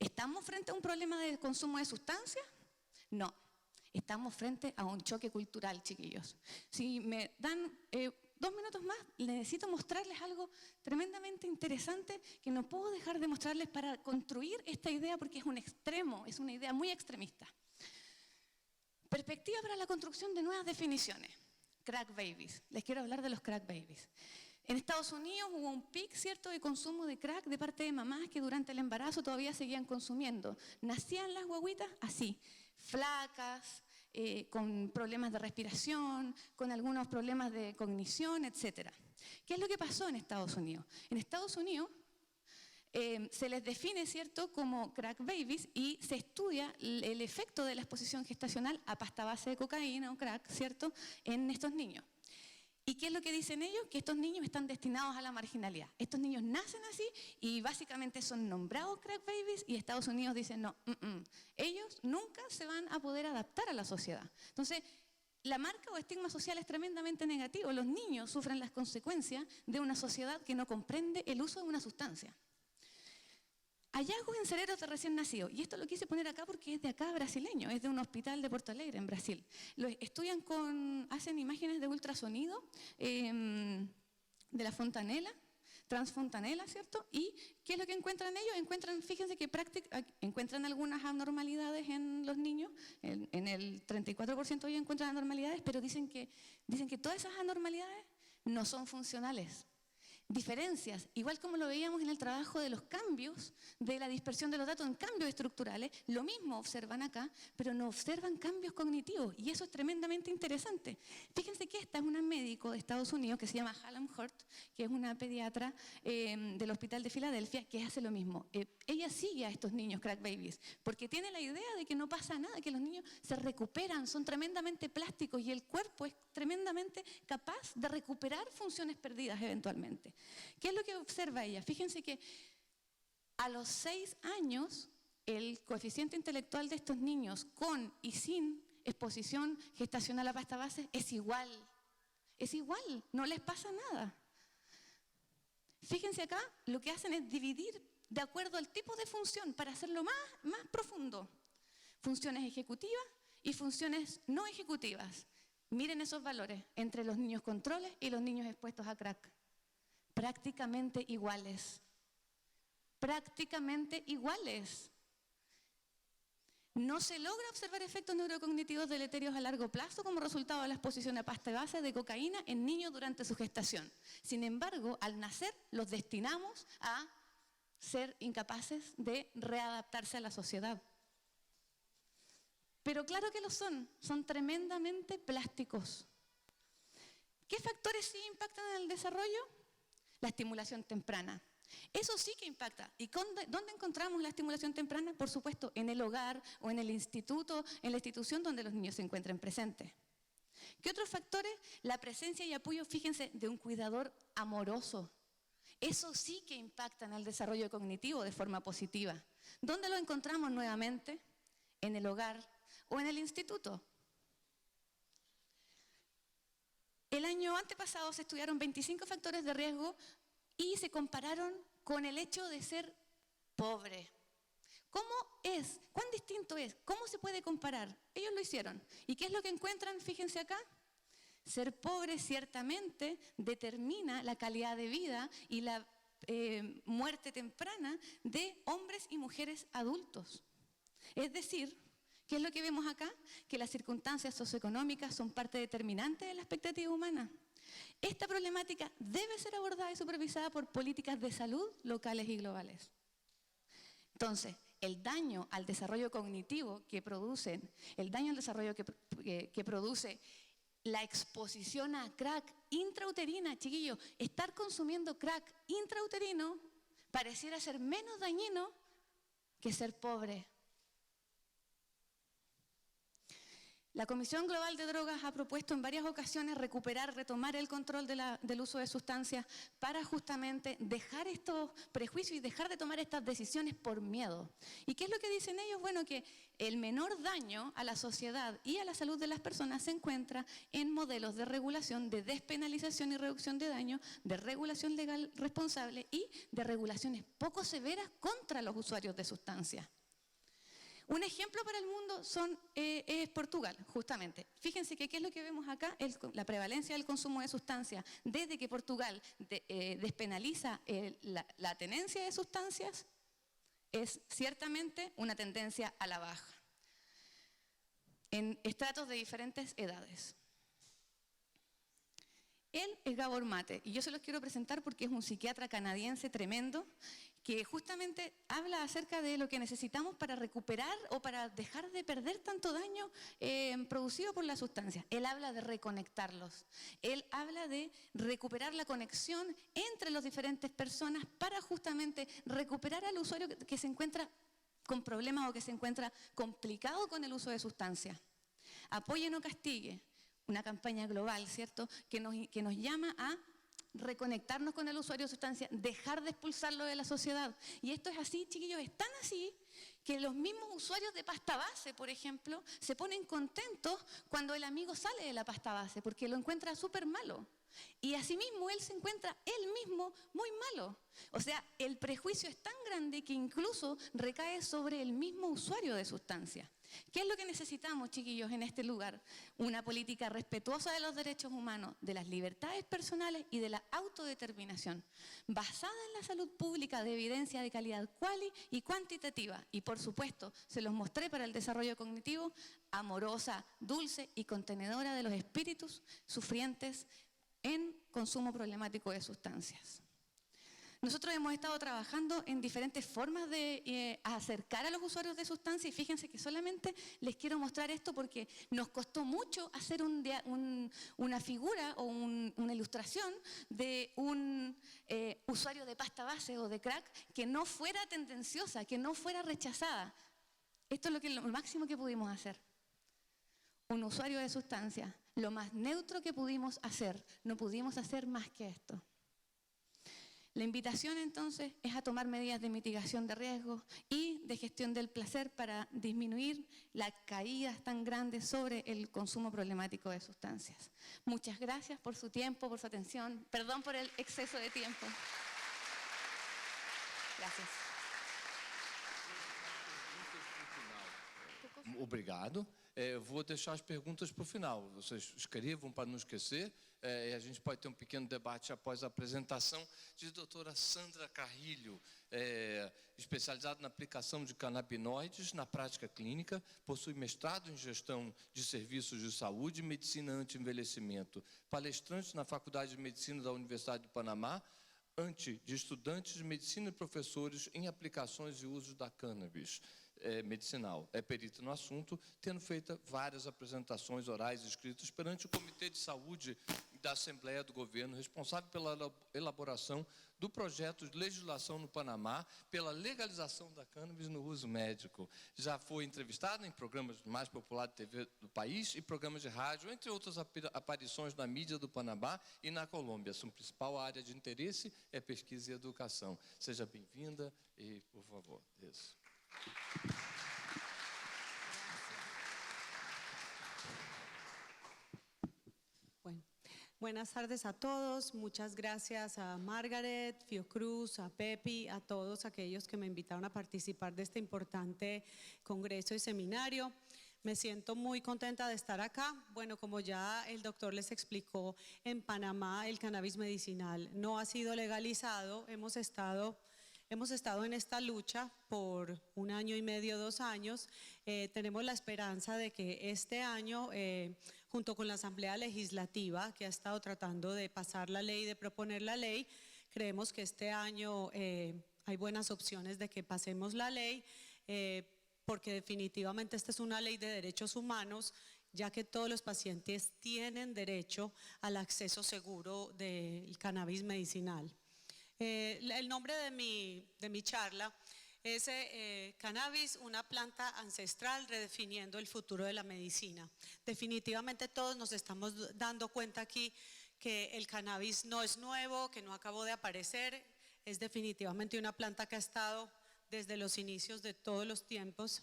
¿Estamos frente a un problema de consumo de sustancias? No. Estamos frente a un choque cultural, chiquillos. Si me dan 2 minutos más, necesito mostrarles algo tremendamente interesante que no puedo dejar de mostrarles para construir esta idea porque es un extremo, es una idea muy extremista. Perspectiva para la construcción de nuevas definiciones. Crack babies. Les quiero hablar de los crack babies. En Estados Unidos hubo un pic, ¿cierto?, de consumo de crack de parte de mamás que durante el embarazo todavía seguían consumiendo. Nacían las guaguitas así, flacas, con problemas de respiración, con algunos problemas de cognición, etc. ¿Qué es lo que pasó en Estados Unidos? En Estados Unidos se les define, ¿cierto?, como crack babies y se estudia el efecto de la exposición gestacional a pasta base de cocaína o crack, ¿cierto?, en estos niños. ¿Y qué es lo que dicen ellos? Que estos niños están destinados a la marginalidad. Estos niños nacen así y básicamente son nombrados crack babies y Estados Unidos dice no, ellos nunca se van a poder adaptar a la sociedad. Entonces, la marca o estigma social es tremendamente negativo. Los niños sufren las consecuencias de una sociedad que no comprende el uso de una sustancia. Hallazgos en cerebros de recién nacidos. Y esto lo quise poner acá porque es de acá brasileño, es de un hospital de Porto Alegre, en Brasil. Lo estudian hacen imágenes de ultrasonido de la fontanela, transfontanela, ¿cierto? ¿Y qué es lo que encuentran ellos? Fíjense que encuentran algunas anormalidades en los niños, en el 34% ellos encuentran anormalidades, pero dicen que todas esas anormalidades no son funcionales. Diferencias, igual como lo veíamos en el trabajo de los cambios, de la dispersión de los datos en cambios estructurales, lo mismo observan acá, pero no observan cambios cognitivos, y eso es tremendamente interesante. Fíjense que esta es una médico de Estados Unidos que se llama Hallam Hurt, que es una pediatra del Hospital de Filadelfia, que hace lo mismo. Ella sigue a estos niños crack babies, porque tiene la idea de que no pasa nada, que los niños se recuperan, son tremendamente plásticos y el cuerpo es tremendamente capaz de recuperar funciones perdidas eventualmente. ¿Qué es lo que observa ella? Fíjense que a los 6 años el coeficiente intelectual de estos niños con y sin exposición gestacional a pasta base es igual, no les pasa nada. Fíjense acá, lo que hacen es dividir de acuerdo al tipo de función para hacerlo más profundo. Funciones ejecutivas y funciones no ejecutivas. Miren esos valores entre los niños controles y los niños expuestos a crack. Prácticamente iguales. Prácticamente iguales. No se logra observar efectos neurocognitivos deleterios a largo plazo como resultado de la exposición a pasta base de cocaína en niños durante su gestación. Sin embargo, al nacer los destinamos a ser incapaces de readaptarse a la sociedad. Pero claro que lo son tremendamente plásticos. ¿Qué factores sí impactan en el desarrollo? La estimulación temprana. Eso sí que impacta. ¿Y dónde encontramos la estimulación temprana? Por supuesto, en el hogar o en el instituto, en la institución donde los niños se encuentren presentes. ¿Qué otros factores? La presencia y apoyo, fíjense, de un cuidador amoroso. Eso sí que impacta en el desarrollo cognitivo de forma positiva. ¿Dónde lo encontramos nuevamente? En el hogar o en el instituto. El año antepasado se estudiaron 25 factores de riesgo y se compararon con el hecho de ser pobre. ¿Cómo es? ¿Cuán distinto es? ¿Cómo se puede comparar? Ellos lo hicieron. ¿Y qué es lo que encuentran? Fíjense acá. Ser pobre ciertamente determina la calidad de vida y la muerte temprana de hombres y mujeres adultos. Es decir, ¿qué es lo que vemos acá? Que las circunstancias socioeconómicas son parte determinante de la expectativa humana. Esta problemática debe ser abordada y supervisada por políticas de salud locales y globales. Entonces, el daño al desarrollo cognitivo que produce la exposición a crack intrauterina, chiquillos, estar consumiendo crack intrauterino pareciera ser menos dañino que ser pobre. La Comisión Global de Drogas ha propuesto en varias ocasiones retomar el control del uso de sustancias para justamente dejar estos prejuicios y dejar de tomar estas decisiones por miedo. ¿Y qué es lo que dicen ellos? Bueno, que el menor daño a la sociedad y a la salud de las personas se encuentra en modelos de regulación, de despenalización y reducción de daño, de regulación legal responsable y de regulaciones poco severas contra los usuarios de sustancias. Un ejemplo para el mundo es Portugal, justamente. Fíjense que qué es lo que vemos acá, la prevalencia del consumo de sustancias. Desde que Portugal despenaliza la tenencia de sustancias, es ciertamente una tendencia a la baja, en estratos de diferentes edades. Él es Gabor Mate, y yo se los quiero presentar porque es un psiquiatra canadiense tremendo, que justamente habla acerca de lo que necesitamos para recuperar o para dejar de perder tanto daño producido por la sustancia. Él habla de reconectarlos. Él habla de recuperar la conexión entre las diferentes personas para justamente recuperar al usuario que se encuentra con problemas o que se encuentra complicado con el uso de sustancias. Apoye, no castigue. Una campaña global, ¿cierto?, que nos llama a reconectarnos con el usuario de sustancias, dejar de expulsarlo de la sociedad. Y esto es así, chiquillos, es tan así que los mismos usuarios de pasta base, por ejemplo, se ponen contentos cuando el amigo sale de la pasta base porque lo encuentra súper malo. Y asimismo él se encuentra él mismo muy malo. O sea, el prejuicio es tan grande que incluso recae sobre el mismo usuario de sustancias. ¿Qué es lo que necesitamos, chiquillos, en este lugar? Una política respetuosa de los derechos humanos, de las libertades personales y de la autodeterminación, basada en la salud pública de evidencia de calidad cuali y cuantitativa. Y por supuesto, se los mostré para el desarrollo cognitivo, amorosa, dulce y contenedora de los espíritus sufrientes en consumo problemático de sustancias. Nosotros hemos estado trabajando en diferentes formas de acercar a los usuarios de sustancias y fíjense que solamente les quiero mostrar esto porque nos costó mucho hacer una figura o una ilustración de un usuario de pasta base o de crack que no fuera tendenciosa, que no fuera rechazada. Esto es lo máximo que pudimos hacer. Un usuario de sustancias, lo más neutro que pudimos hacer, no pudimos hacer más que esto. La invitación entonces es a tomar medidas de mitigación de riesgos y de gestión del placer para disminuir las caídas tan grandes sobre el consumo problemático de sustancias. Muchas gracias por su tiempo, por su atención. Perdón por el exceso de tiempo. Gracias. Obrigado. Vou deixar as perguntas para o final. Vocês escrevam para não esquecer. E a gente pode ter um pequeno debate após a apresentação de doutora Sandra Carrilho, especializada na aplicação de canabinoides na prática clínica, possui mestrado em gestão de serviços de saúde e medicina anti-envelhecimento, palestrante na Faculdade de Medicina da Universidade de Panamá, de estudantes de medicina e professores em aplicações e uso da cannabis medicinal. É perita no assunto, tendo feito várias apresentações orais e escritas perante o Comitê de Saúde da Assembleia do Governo, responsável pela elaboração do projeto de legislação no Panamá pela legalização da cannabis no uso médico. Já foi entrevistada em programas mais populares de TV do país e programas de rádio, entre outras aparições na mídia do Panamá e na Colômbia. Sua principal área de interesse é pesquisa e educação. Seja bem-vinda e, por favor, isso. Bueno, Buenas tardes a todos, muchas gracias a Margaret, Fiocruz, a Pepi, a todos aquellos que me invitaron a participar de este importante congreso y seminario. Me siento muy contenta de estar acá. Bueno, como ya el doctor les explicó, en Panamá el cannabis medicinal no ha sido legalizado. Hemos estado en esta lucha por 1 año y medio, 2 años. Tenemos la esperanza de que este año, junto con la Asamblea Legislativa, que ha estado tratando de pasar la ley, de proponer la ley, creemos que este año hay buenas opciones de que pasemos la ley, porque definitivamente esta es una ley de derechos humanos, ya que todos los pacientes tienen derecho al acceso seguro del cannabis medicinal. El nombre de mi charla es Cannabis, una planta ancestral redefiniendo el futuro de la medicina. Definitivamente todos nos estamos dando cuenta aquí que el cannabis no es nuevo, que no acabó de aparecer, es definitivamente una planta que ha estado desde los inicios de todos los tiempos.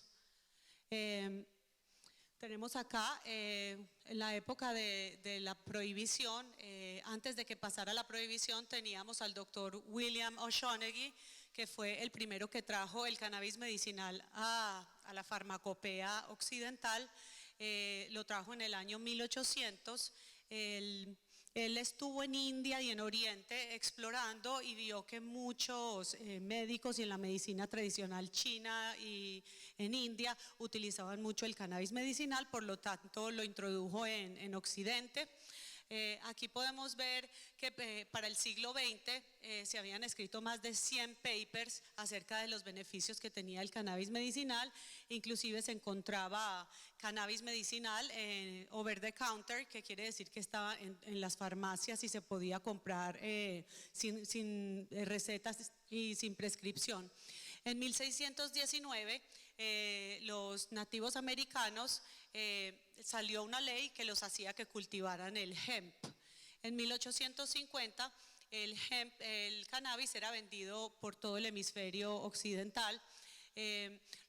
Tenemos acá en la época de la prohibición, antes de que pasara la prohibición, teníamos al doctor William O'Shaughnessy, que fue el primero que trajo el cannabis medicinal a la farmacopea occidental. Lo trajo en el año 1800. Él estuvo en India y en Oriente explorando y vio que muchos médicos y en la medicina tradicional china y en India utilizaban mucho el cannabis medicinal, por lo tanto lo introdujo en Occidente. Aquí podemos ver que para el siglo XX se habían escrito más de 100 papers acerca de los beneficios que tenía el cannabis medicinal. Inclusive se encontraba cannabis medicinal over the counter, que quiere decir que estaba en las farmacias y se podía comprar sin recetas y sin prescripción. En 1619 los nativos americanos salió una ley que los hacía que cultivaran el hemp. En 1850 el cannabis era vendido por todo el hemisferio occidental.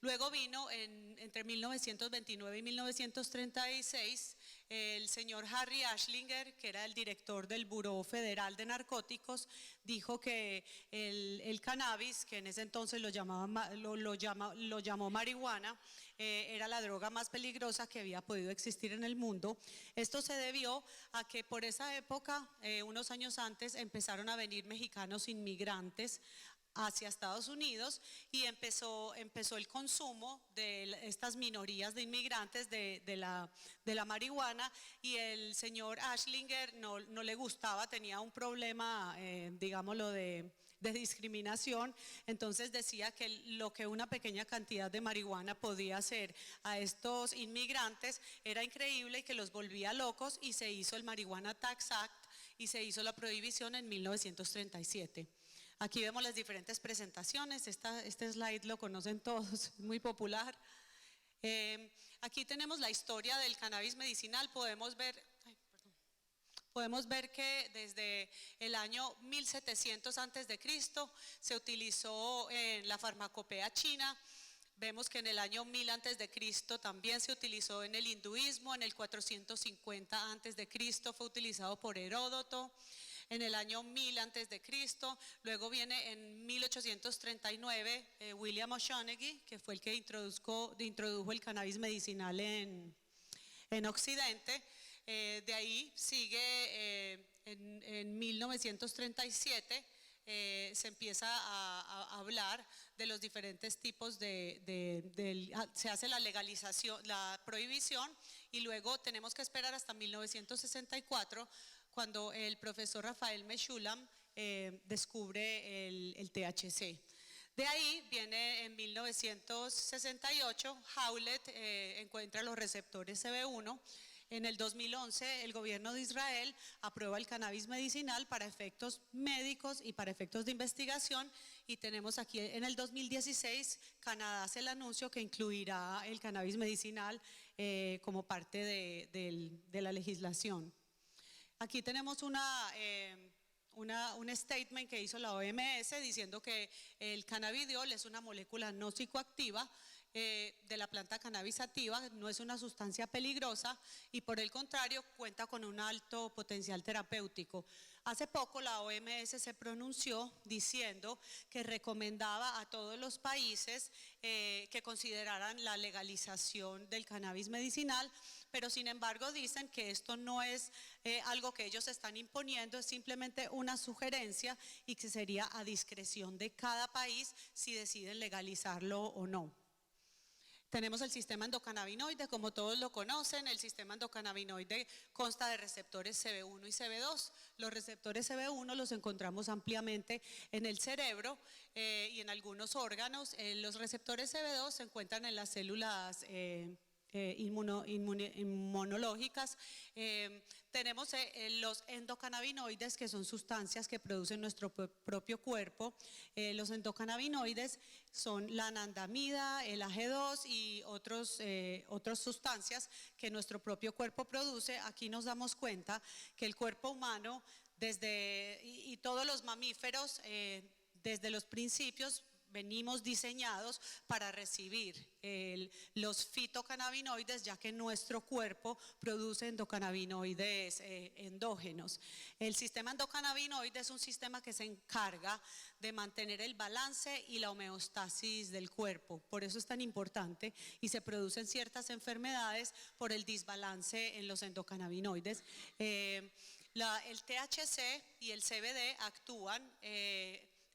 Luego vino entre 1929 y 1936 el señor Harry Anslinger, que era el director del Buró Federal de Narcóticos, dijo que el cannabis, que en ese entonces lo llamó marihuana, era la droga más peligrosa que había podido existir en el mundo. Esto se debió a que por esa época, unos años antes, empezaron a venir mexicanos inmigrantes hacia Estados Unidos y empezó el consumo de estas minorías de inmigrantes de la marihuana, y el señor Anslinger no le gustaba, tenía un problema, digámoslo, de discriminación. Entonces decía que lo que una pequeña cantidad de marihuana podía hacer a estos inmigrantes era increíble y que los volvía locos, y se hizo el Marijuana Tax Act y se hizo la prohibición en 1937. Aquí vemos las diferentes presentaciones. Este slide lo conocen todos, es muy popular. Aquí tenemos la historia del cannabis medicinal. Podemos ver que desde el año 1700 a.C. se utilizó en la farmacopea china. Vemos que en el año 1000 a.C. también se utilizó en el hinduismo. En el 450 a.C. fue utilizado por Heródoto. En el año 1000 a.C., luego viene en 1839 William O'Shaughnessy, que fue el que introdujo el cannabis medicinal en Occidente. De ahí sigue en 1937 se empieza a hablar de los diferentes tipos se hace la legalización, la prohibición, y luego tenemos que esperar hasta 1964 cuando el profesor Rafael Mechoulam descubre el THC. De ahí viene en 1968, Howlett encuentra los receptores CB1. En el 2011 el gobierno de Israel aprueba el cannabis medicinal para efectos médicos y para efectos de investigación, y tenemos aquí en el 2016 Canadá hace el anuncio que incluirá el cannabis medicinal como parte de la legislación. Aquí tenemos un statement que hizo la OMS diciendo que el cannabidiol es una molécula no psicoactiva de la planta cannabis sativa, no es una sustancia peligrosa y por el contrario cuenta con un alto potencial terapéutico. Hace poco la OMS se pronunció diciendo que recomendaba a todos los países que consideraran la legalización del cannabis medicinal, pero sin embargo dicen que esto no es algo que ellos están imponiendo, es simplemente una sugerencia y que sería a discreción de cada país si deciden legalizarlo o no. Tenemos el sistema endocannabinoide, como todos lo conocen. El sistema endocannabinoide consta de receptores CB1 y CB2. Los receptores CB1 los encontramos ampliamente en el cerebro y en algunos órganos. Los receptores CB2 se encuentran en las células inmunológicas. Tenemos los endocannabinoides, que son sustancias que producen nuestro propio cuerpo. Los endocannabinoides son la anandamida, el AG2 y otras sustancias que nuestro propio cuerpo produce. Aquí nos damos cuenta que el cuerpo humano y todos los mamíferos desde los principios venimos diseñados para recibir los fitocannabinoides, ya que nuestro cuerpo produce endocannabinoides endógenos. El sistema endocannabinoide es un sistema que se encarga de mantener el balance y la homeostasis del cuerpo. Por eso es tan importante y se producen ciertas enfermedades por el desbalance en los endocannabinoides. El THC y el CBD actúan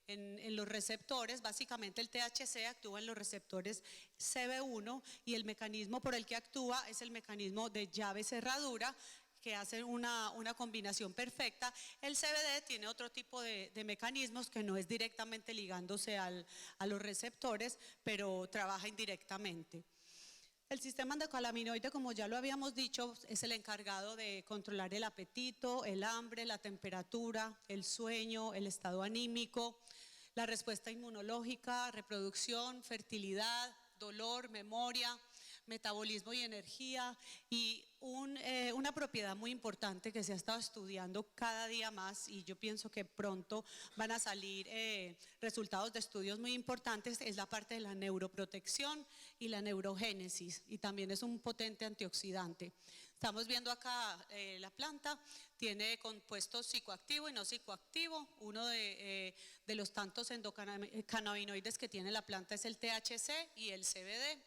en los receptores. Básicamente el THC actúa en los receptores CB1 y el mecanismo por el que actúa es el mecanismo de llave-cerradura, que hacen una combinación perfecta. El CBD tiene otro tipo de mecanismos que no es directamente ligándose a los receptores, pero trabaja indirectamente. El sistema endocannabinoide, como ya lo habíamos dicho, es el encargado de controlar el apetito, el hambre, la temperatura, el sueño, el estado anímico, la respuesta inmunológica, reproducción, fertilidad, dolor, memoria, metabolismo y energía. Y una propiedad muy importante que se ha estado estudiando cada día más, y yo pienso que pronto van a salir resultados de estudios muy importantes, es la parte de la neuroprotección y la neurogénesis, y también es un potente antioxidante. Estamos viendo acá la planta, tiene compuestos psicoactivo y no psicoactivo. Uno de los tantos endocannabinoides que tiene la planta es el THC y el CBD.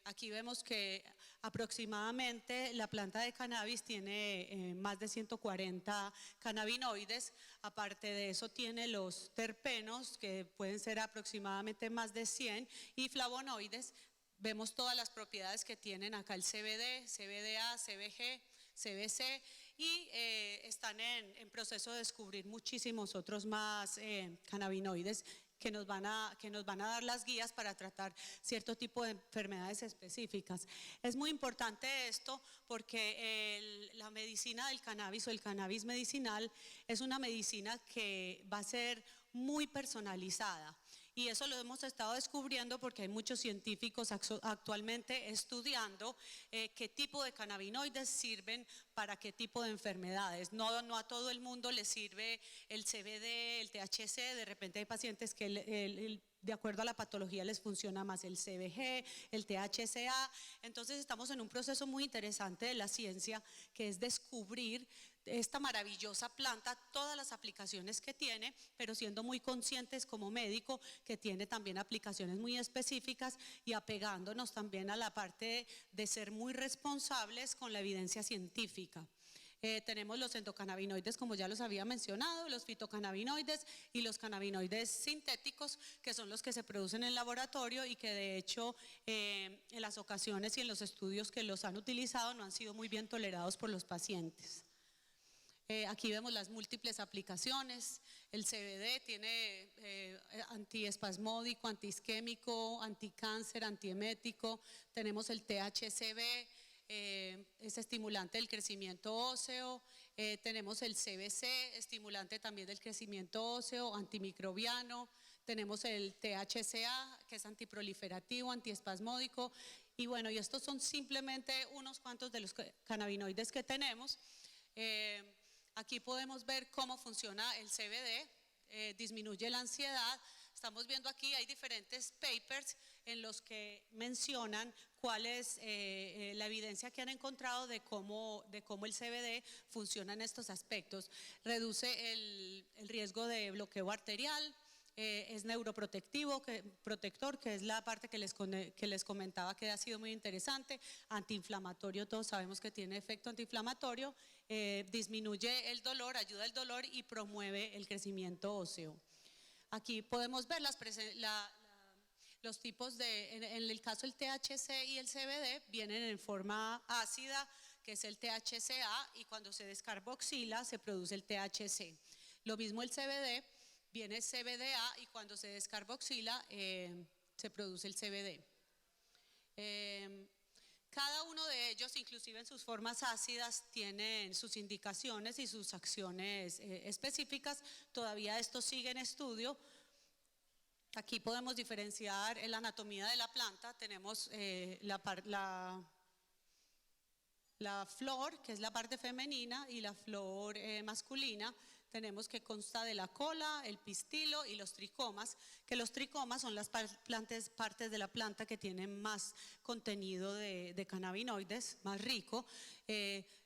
Aquí vemos que aproximadamente la planta de cannabis tiene más de 140 cannabinoides. Aparte de eso tiene los terpenos, que pueden ser aproximadamente más de 100, y flavonoides. Vemos todas las propiedades que tienen acá el CBD, CBDA, CBG, CBC, y están en proceso de descubrir muchísimos otros más cannabinoides que nos van a dar las guías para tratar cierto tipo de enfermedades específicas. Es muy importante esto porque la medicina del cannabis o el cannabis medicinal es una medicina que va a ser muy personalizada. Y eso lo hemos estado descubriendo porque hay muchos científicos actualmente estudiando qué tipo de cannabinoides sirven para qué tipo de enfermedades. No a todo el mundo le sirve el CBD, el THC. De repente hay pacientes que de acuerdo a la patología les funciona más el CBG, el THCA. Entonces estamos en un proceso muy interesante de la ciencia, que es descubrir esta maravillosa planta, todas las aplicaciones que tiene, pero siendo muy conscientes como médico que tiene también aplicaciones muy específicas, y apegándonos también a la parte de ser muy responsables con la evidencia científica. Tenemos los endocannabinoides, como ya los había mencionado, los fitocannabinoides y los cannabinoides sintéticos, que son los que se producen en laboratorio y que de hecho en las ocasiones y en los estudios que los han utilizado no han sido muy bien tolerados por los pacientes. Aquí vemos las múltiples aplicaciones. El CBD tiene antiespasmódico, antiisquémico, anticáncer, antiemético. Tenemos el THCV, es estimulante del crecimiento óseo. Tenemos el CBC, estimulante también del crecimiento óseo, antimicrobiano. Tenemos el THCA, que es antiproliferativo, antiespasmódico. Y bueno, y estos son simplemente unos cuantos de los cannabinoides que tenemos. Aquí podemos ver cómo funciona el CBD, disminuye la ansiedad. Estamos viendo aquí, hay diferentes papers en los que mencionan cuál es la evidencia que han encontrado de cómo el CBD funciona en estos aspectos. Reduce el riesgo de bloqueo arterial, es neuroprotector, que es la parte que les comentaba que ha sido muy interesante, antiinflamatorio, todos sabemos que tiene efecto antiinflamatorio, disminuye el dolor, ayuda al dolor y promueve el crecimiento óseo. Aquí podemos ver los tipos en el caso del THC y el CBD vienen en forma ácida, que es el THCA, y cuando se descarboxila se produce el THC. Lo mismo el CBD, viene CBDA y cuando se descarboxila se produce el CBD. Cada uno de ellos, inclusive en sus formas ácidas, tienen sus indicaciones y sus acciones específicas. Todavía esto sigue en estudio. Aquí podemos diferenciar la anatomía de la planta. Tenemos la flor, que es la parte femenina, y la flor masculina. Tenemos que consta de la cola, el pistilo y los tricomas, que los tricomas son las partes de la planta que tienen más contenido de cannabinoides, más rico.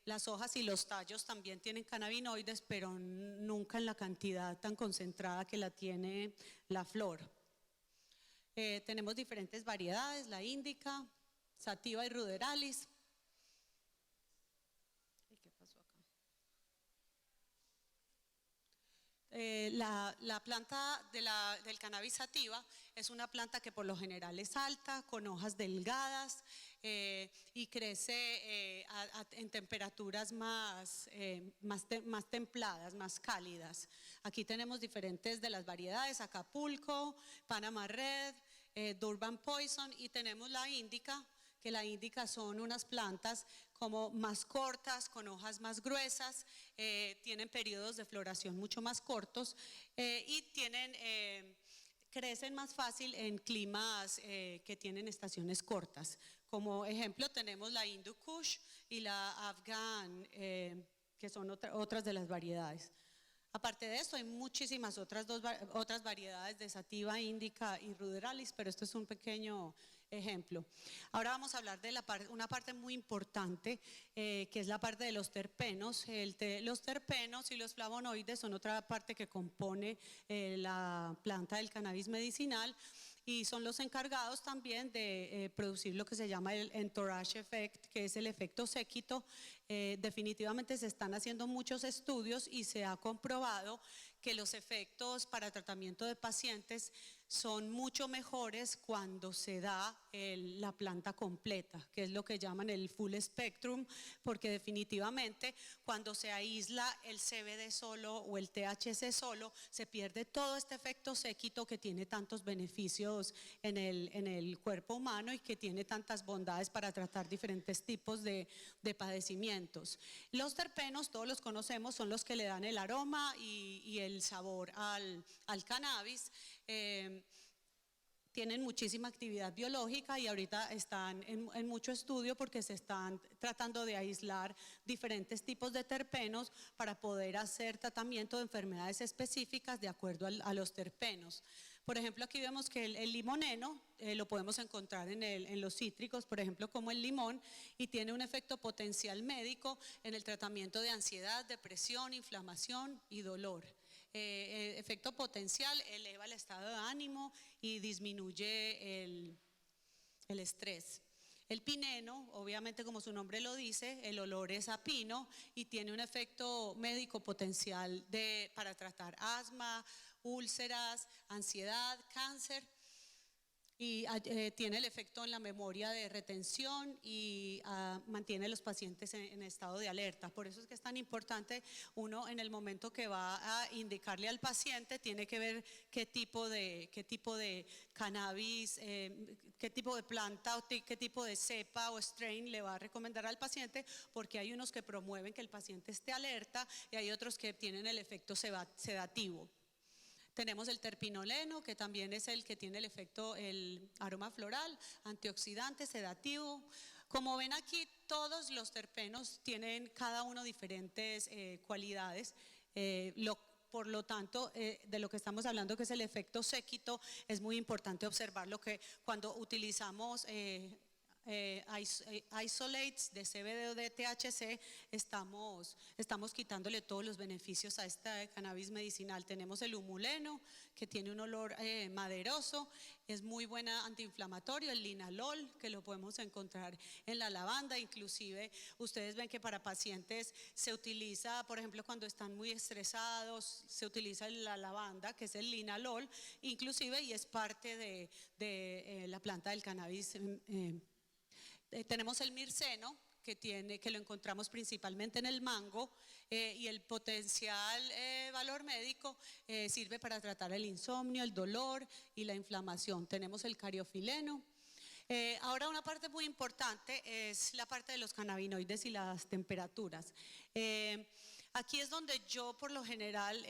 Las hojas y los tallos también tienen cannabinoides, pero nunca en la cantidad tan concentrada que la tiene la flor. Tenemos diferentes variedades, la índica, sativa y ruderalis. La planta del cannabis sativa es una planta que por lo general es alta, con hojas delgadas y crece en temperaturas más templadas, más cálidas. Aquí tenemos diferentes de las variedades: Acapulco, Panama Red, Durban Poison, y tenemos la índica, que la índica son unas plantas como más cortas, con hojas más gruesas, tienen periodos de floración mucho más cortos y crecen más fácil en climas que tienen estaciones cortas. Como ejemplo tenemos la Hindu Kush y la Afghan, que son otras de las variedades. Aparte de esto hay muchísimas otras variedades de sativa, índica y ruderalis, pero esto es un pequeño ejemplo. Ahora vamos a hablar de una parte muy importante, que es la parte de los terpenos. Los terpenos y los flavonoides son otra parte que compone la planta del cannabis medicinal, y son los encargados también de producir lo que se llama el entourage effect, que es el efecto séquito. Definitivamente se están haciendo muchos estudios y se ha comprobado que los efectos para tratamiento de pacientes son mucho mejores cuando se da la planta completa, que es lo que llaman el full spectrum, porque definitivamente cuando se aísla el CBD solo o el THC solo, se pierde todo este efecto séquito que tiene tantos beneficios en el cuerpo humano y que tiene tantas bondades para tratar diferentes tipos de padecimientos. Los terpenos, todos los conocemos, son los que le dan el aroma y el sabor al cannabis. Tienen muchísima actividad biológica y ahorita están en mucho estudio porque se están tratando de aislar diferentes tipos de terpenos para poder hacer tratamiento de enfermedades específicas de acuerdo a los terpenos. Por ejemplo, aquí vemos que el limoneno lo podemos encontrar en los cítricos, por ejemplo, como el limón, y tiene un efecto potencial médico en el tratamiento de ansiedad, depresión, inflamación y dolor. Efecto potencial: eleva el estado de ánimo y disminuye el estrés. El pineno, obviamente como su nombre lo dice, el olor es a pino y tiene un efecto médico potencial para tratar asma, úlceras, ansiedad, cáncer, y tiene el efecto en la memoria de retención y mantiene a los pacientes en estado de alerta. Por eso es que es tan importante uno, en el momento que va a indicarle al paciente, tiene que ver qué tipo de cannabis, qué tipo de planta o qué tipo de cepa o strain le va a recomendar al paciente, porque hay unos que promueven que el paciente esté alerta y hay otros que tienen el efecto sedativo. Tenemos el terpinoleno, que también es el que tiene el aroma floral, antioxidante, sedativo. Como ven aquí, todos los terpenos tienen cada uno diferentes cualidades. por lo tanto, de lo que estamos hablando, que es el efecto séquito, es muy importante observar lo que cuando utilizamos isolates de CBD o de THC, estamos quitándole todos los beneficios a esta cannabis medicinal. Tenemos el humuleno, que tiene un olor maderoso, es muy buena antiinflamatorio, el linalol, que lo podemos encontrar en la lavanda. Inclusive ustedes ven que para pacientes se utiliza, por ejemplo, cuando están muy estresados, se utiliza la lavanda, que es el linalol, inclusive, y es parte de la planta del cannabis. Tenemos el mirceno, que lo encontramos principalmente en el mango, y el potencial valor médico sirve para tratar el insomnio, el dolor y la inflamación. Tenemos el cariofileno. Ahora una parte muy importante es la parte de los cannabinoides y las temperaturas. Aquí es donde yo por lo general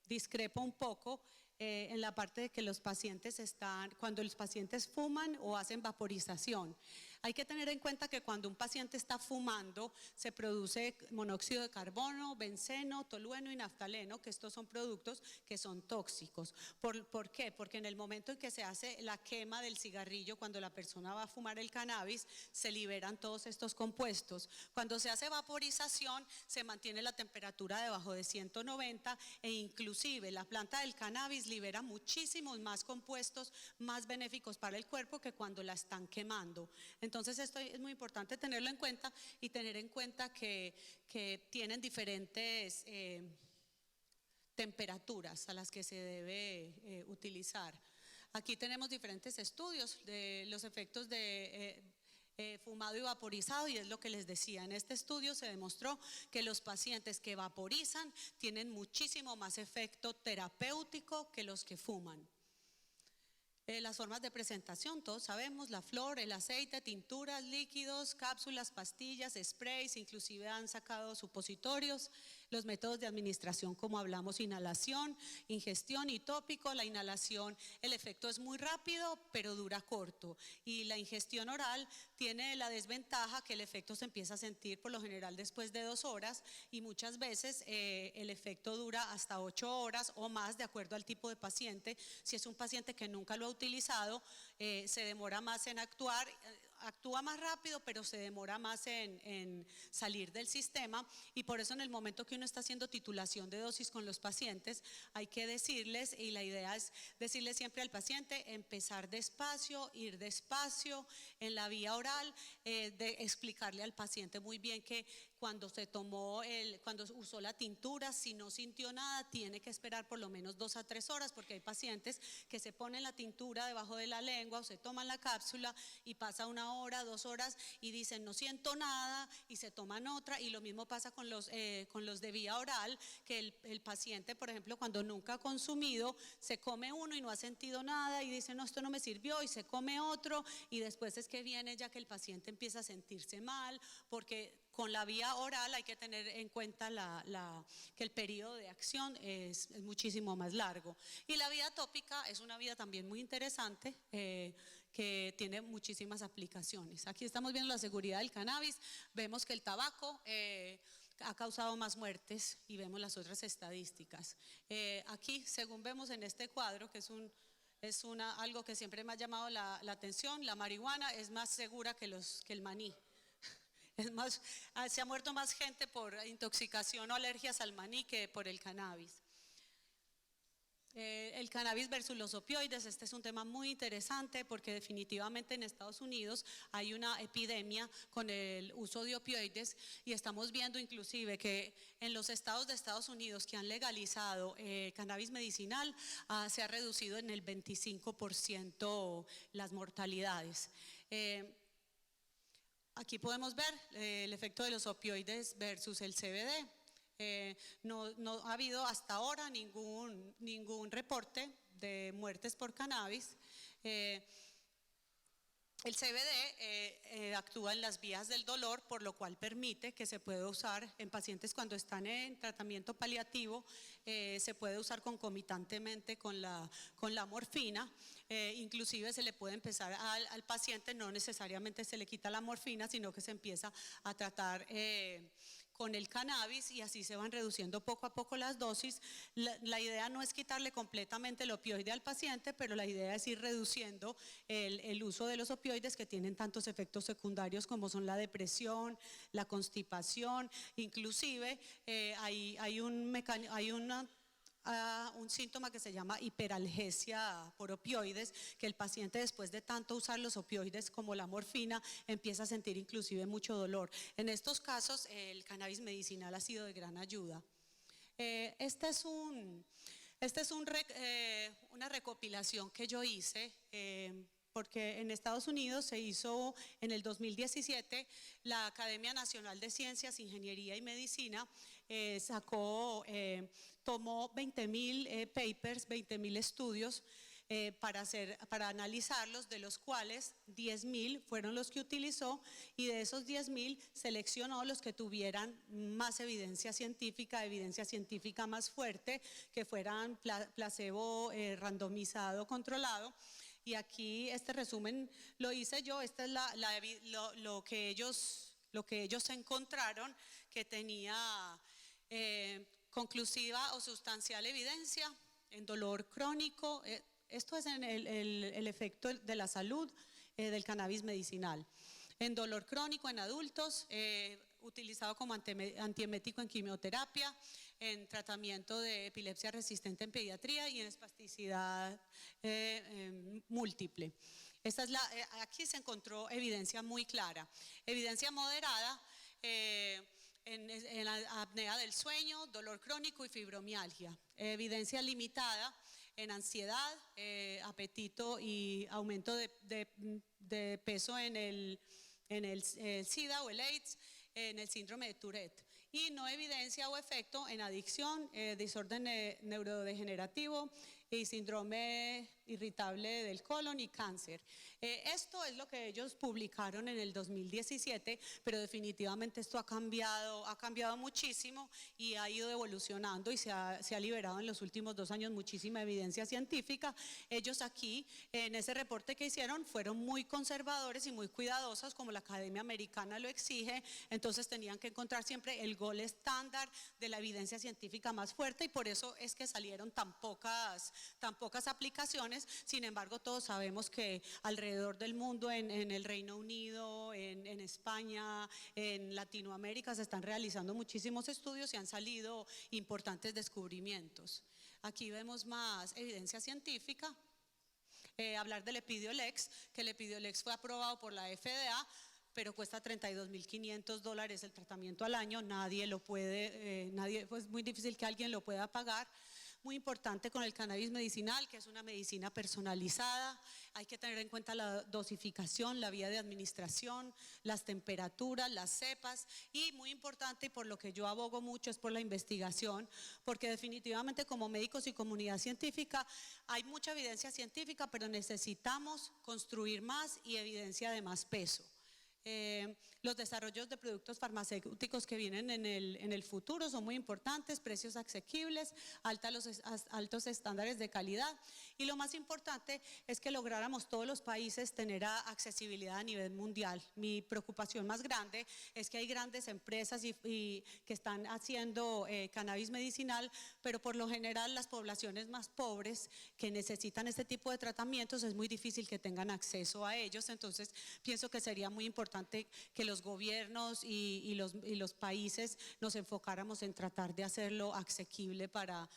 discrepo un poco en la parte de que los pacientes cuando los pacientes fuman o hacen vaporización. Hay que tener en cuenta que cuando un paciente está fumando se produce monóxido de carbono, benceno, tolueno y naftaleno, que estos son productos que son tóxicos. ¿Por qué? Porque en el momento en que se hace la quema del cigarrillo, cuando la persona va a fumar el cannabis, se liberan todos estos compuestos. Cuando se hace vaporización, se mantiene la temperatura debajo de 190 e inclusive la planta del cannabis libera muchísimos más compuestos más benéficos para el cuerpo que cuando la están quemando. Entonces esto es muy importante tenerlo en cuenta y tener en cuenta que tienen diferentes temperaturas a las que se debe utilizar. Aquí tenemos diferentes estudios de los efectos de fumado y vaporizado, y es lo que les decía. En este estudio se demostró que los pacientes que vaporizan tienen muchísimo más efecto terapéutico que los que fuman. Las formas de presentación, todos sabemos, la flor, el aceite, tinturas, líquidos, cápsulas, pastillas, sprays, inclusive han sacado supositorios. Los métodos de administración, como hablamos, inhalación, ingestión y tópico. La inhalación, el efecto es muy rápido, pero dura corto. Y la ingestión oral tiene la desventaja que el efecto se empieza a sentir por lo general después de 2 horas, y muchas veces el efecto dura hasta 8 horas o más, de acuerdo al tipo de paciente. Si es un paciente que nunca lo ha utilizado, se demora más en actuar. Actúa más rápido, pero se demora más en salir del sistema, y por eso en el momento que uno está haciendo titulación de dosis con los pacientes, hay que decirles, y la idea es decirle siempre al paciente, empezar despacio, ir despacio en la vía oral, de explicarle al paciente muy bien que cuando cuando usó la tintura, si no sintió nada, tiene que esperar por lo menos 2 a 3 horas, porque hay pacientes que se ponen la tintura debajo de la lengua o se toman la cápsula y pasa 1 hora, 2 horas y dicen no siento nada, y se toman otra. Y lo mismo pasa con los de vía oral, que el paciente, por ejemplo, cuando nunca ha consumido, se come uno y no ha sentido nada y dice no, esto no me sirvió, y se come otro, y después es que viene ya que el paciente empieza a sentirse mal, porque con la vía oral hay que tener en cuenta que el periodo de acción es muchísimo más largo. Y la vía tópica es una vía también muy interesante, que tiene muchísimas aplicaciones. Aquí estamos viendo la seguridad del cannabis, vemos que el tabaco ha causado más muertes, y vemos las otras estadísticas. Aquí, según vemos en este cuadro, que es algo que siempre me ha llamado la atención, la marihuana es más segura que el maní. Es más, se ha muerto más gente por intoxicación o alergias al maní que por el cannabis. El cannabis versus los opioides, este es un tema muy interesante, porque definitivamente en Estados Unidos hay una epidemia con el uso de opioides, y estamos viendo inclusive que en los estados de Estados Unidos que han legalizado cannabis medicinal, se ha reducido en el 25% las mortalidades. Aquí podemos ver el efecto de los opioides versus el CBD. No ha habido hasta ahora ningún reporte de muertes por cannabis. El CBD actúa en las vías del dolor, por lo cual permite que se pueda usar en pacientes cuando están en tratamiento paliativo, se puede usar concomitantemente con la morfina. Inclusive se le puede empezar al paciente, no necesariamente se le quita la morfina, sino que se empieza a tratar con el cannabis y así se van reduciendo poco a poco las dosis. La idea no es quitarle completamente el opioide al paciente, pero la idea es ir reduciendo el uso de los opioides que tienen tantos efectos secundarios como son la depresión, la constipación, inclusive hay un síntoma que se llama hiperalgesia por opioides, que el paciente después de tanto usar los opioides como la morfina empieza a sentir inclusive mucho dolor. En estos casos el cannabis medicinal ha sido de gran ayuda. Esta es una recopilación que yo hice porque en Estados Unidos se hizo en el 2017 la Academia Nacional de Ciencias, Ingeniería y Medicina tomó 20.000 papers, 20.000 estudios para analizarlos, de los cuales 10.000 fueron los que utilizó y de esos 10.000 seleccionó los que tuvieran más evidencia científica más fuerte, que fueran placebo randomizado, controlado. Y aquí este resumen lo hice yo. Esta es lo que ellos encontraron que tenía conclusiva o sustancial evidencia en dolor crónico. Esto es en el efecto de la salud del cannabis medicinal. En dolor crónico en adultos, utilizado como antiemético en quimioterapia, en tratamiento de epilepsia resistente en pediatría y en espasticidad múltiple. Aquí se encontró evidencia muy clara. Evidencia moderada en apnea del sueño, dolor crónico y fibromialgia. Evidencia limitada en ansiedad, apetito y aumento de peso en el SIDA o el AIDS, en el síndrome de Tourette. Y no evidencia o efecto en adicción, desorden neurodegenerativo y síndrome irritable del colon y cáncer. Esto es lo que ellos publicaron en el 2017, pero definitivamente esto ha cambiado muchísimo y ha ido evolucionando y se ha liberado en los últimos 2 años muchísima evidencia científica. Ellos aquí, en ese reporte que hicieron, fueron muy conservadores y muy cuidadosos, como la Academia Americana lo exige, entonces tenían que encontrar siempre el gold estándar de la evidencia científica más fuerte y por eso es que salieron tan pocas aplicaciones. Sin embargo, todos sabemos que alrededor del mundo, en el Reino Unido, en España, en Latinoamérica, se están realizando muchísimos estudios y han salido importantes descubrimientos. Aquí vemos más evidencia científica. Hablar del Epidiolex, que el Epidiolex fue aprobado por la FDA, pero cuesta $32.500 el tratamiento al año. Nadie lo puede, pues muy difícil que alguien lo pueda pagar. Muy importante con el cannabis medicinal, que es una medicina personalizada. Hay que tener en cuenta la dosificación, la vía de administración, las temperaturas, las cepas y muy importante, y por lo que yo abogo mucho, es por la investigación, porque definitivamente como médicos y comunidad científica hay mucha evidencia científica, pero necesitamos construir más y evidencia de más peso. Los desarrollos de productos farmacéuticos que vienen en el futuro son muy importantes, precios asequibles, altos estándares de calidad y lo más importante es que lográramos todos los países tener accesibilidad a nivel mundial. Mi preocupación más grande es que hay grandes empresas y que están haciendo cannabis medicinal, pero por lo general las poblaciones más pobres que necesitan este tipo de tratamientos es muy difícil que tengan acceso a ellos, entonces pienso que sería muy importante que los gobiernos y los países nos enfocáramos en tratar de hacerlo asequible para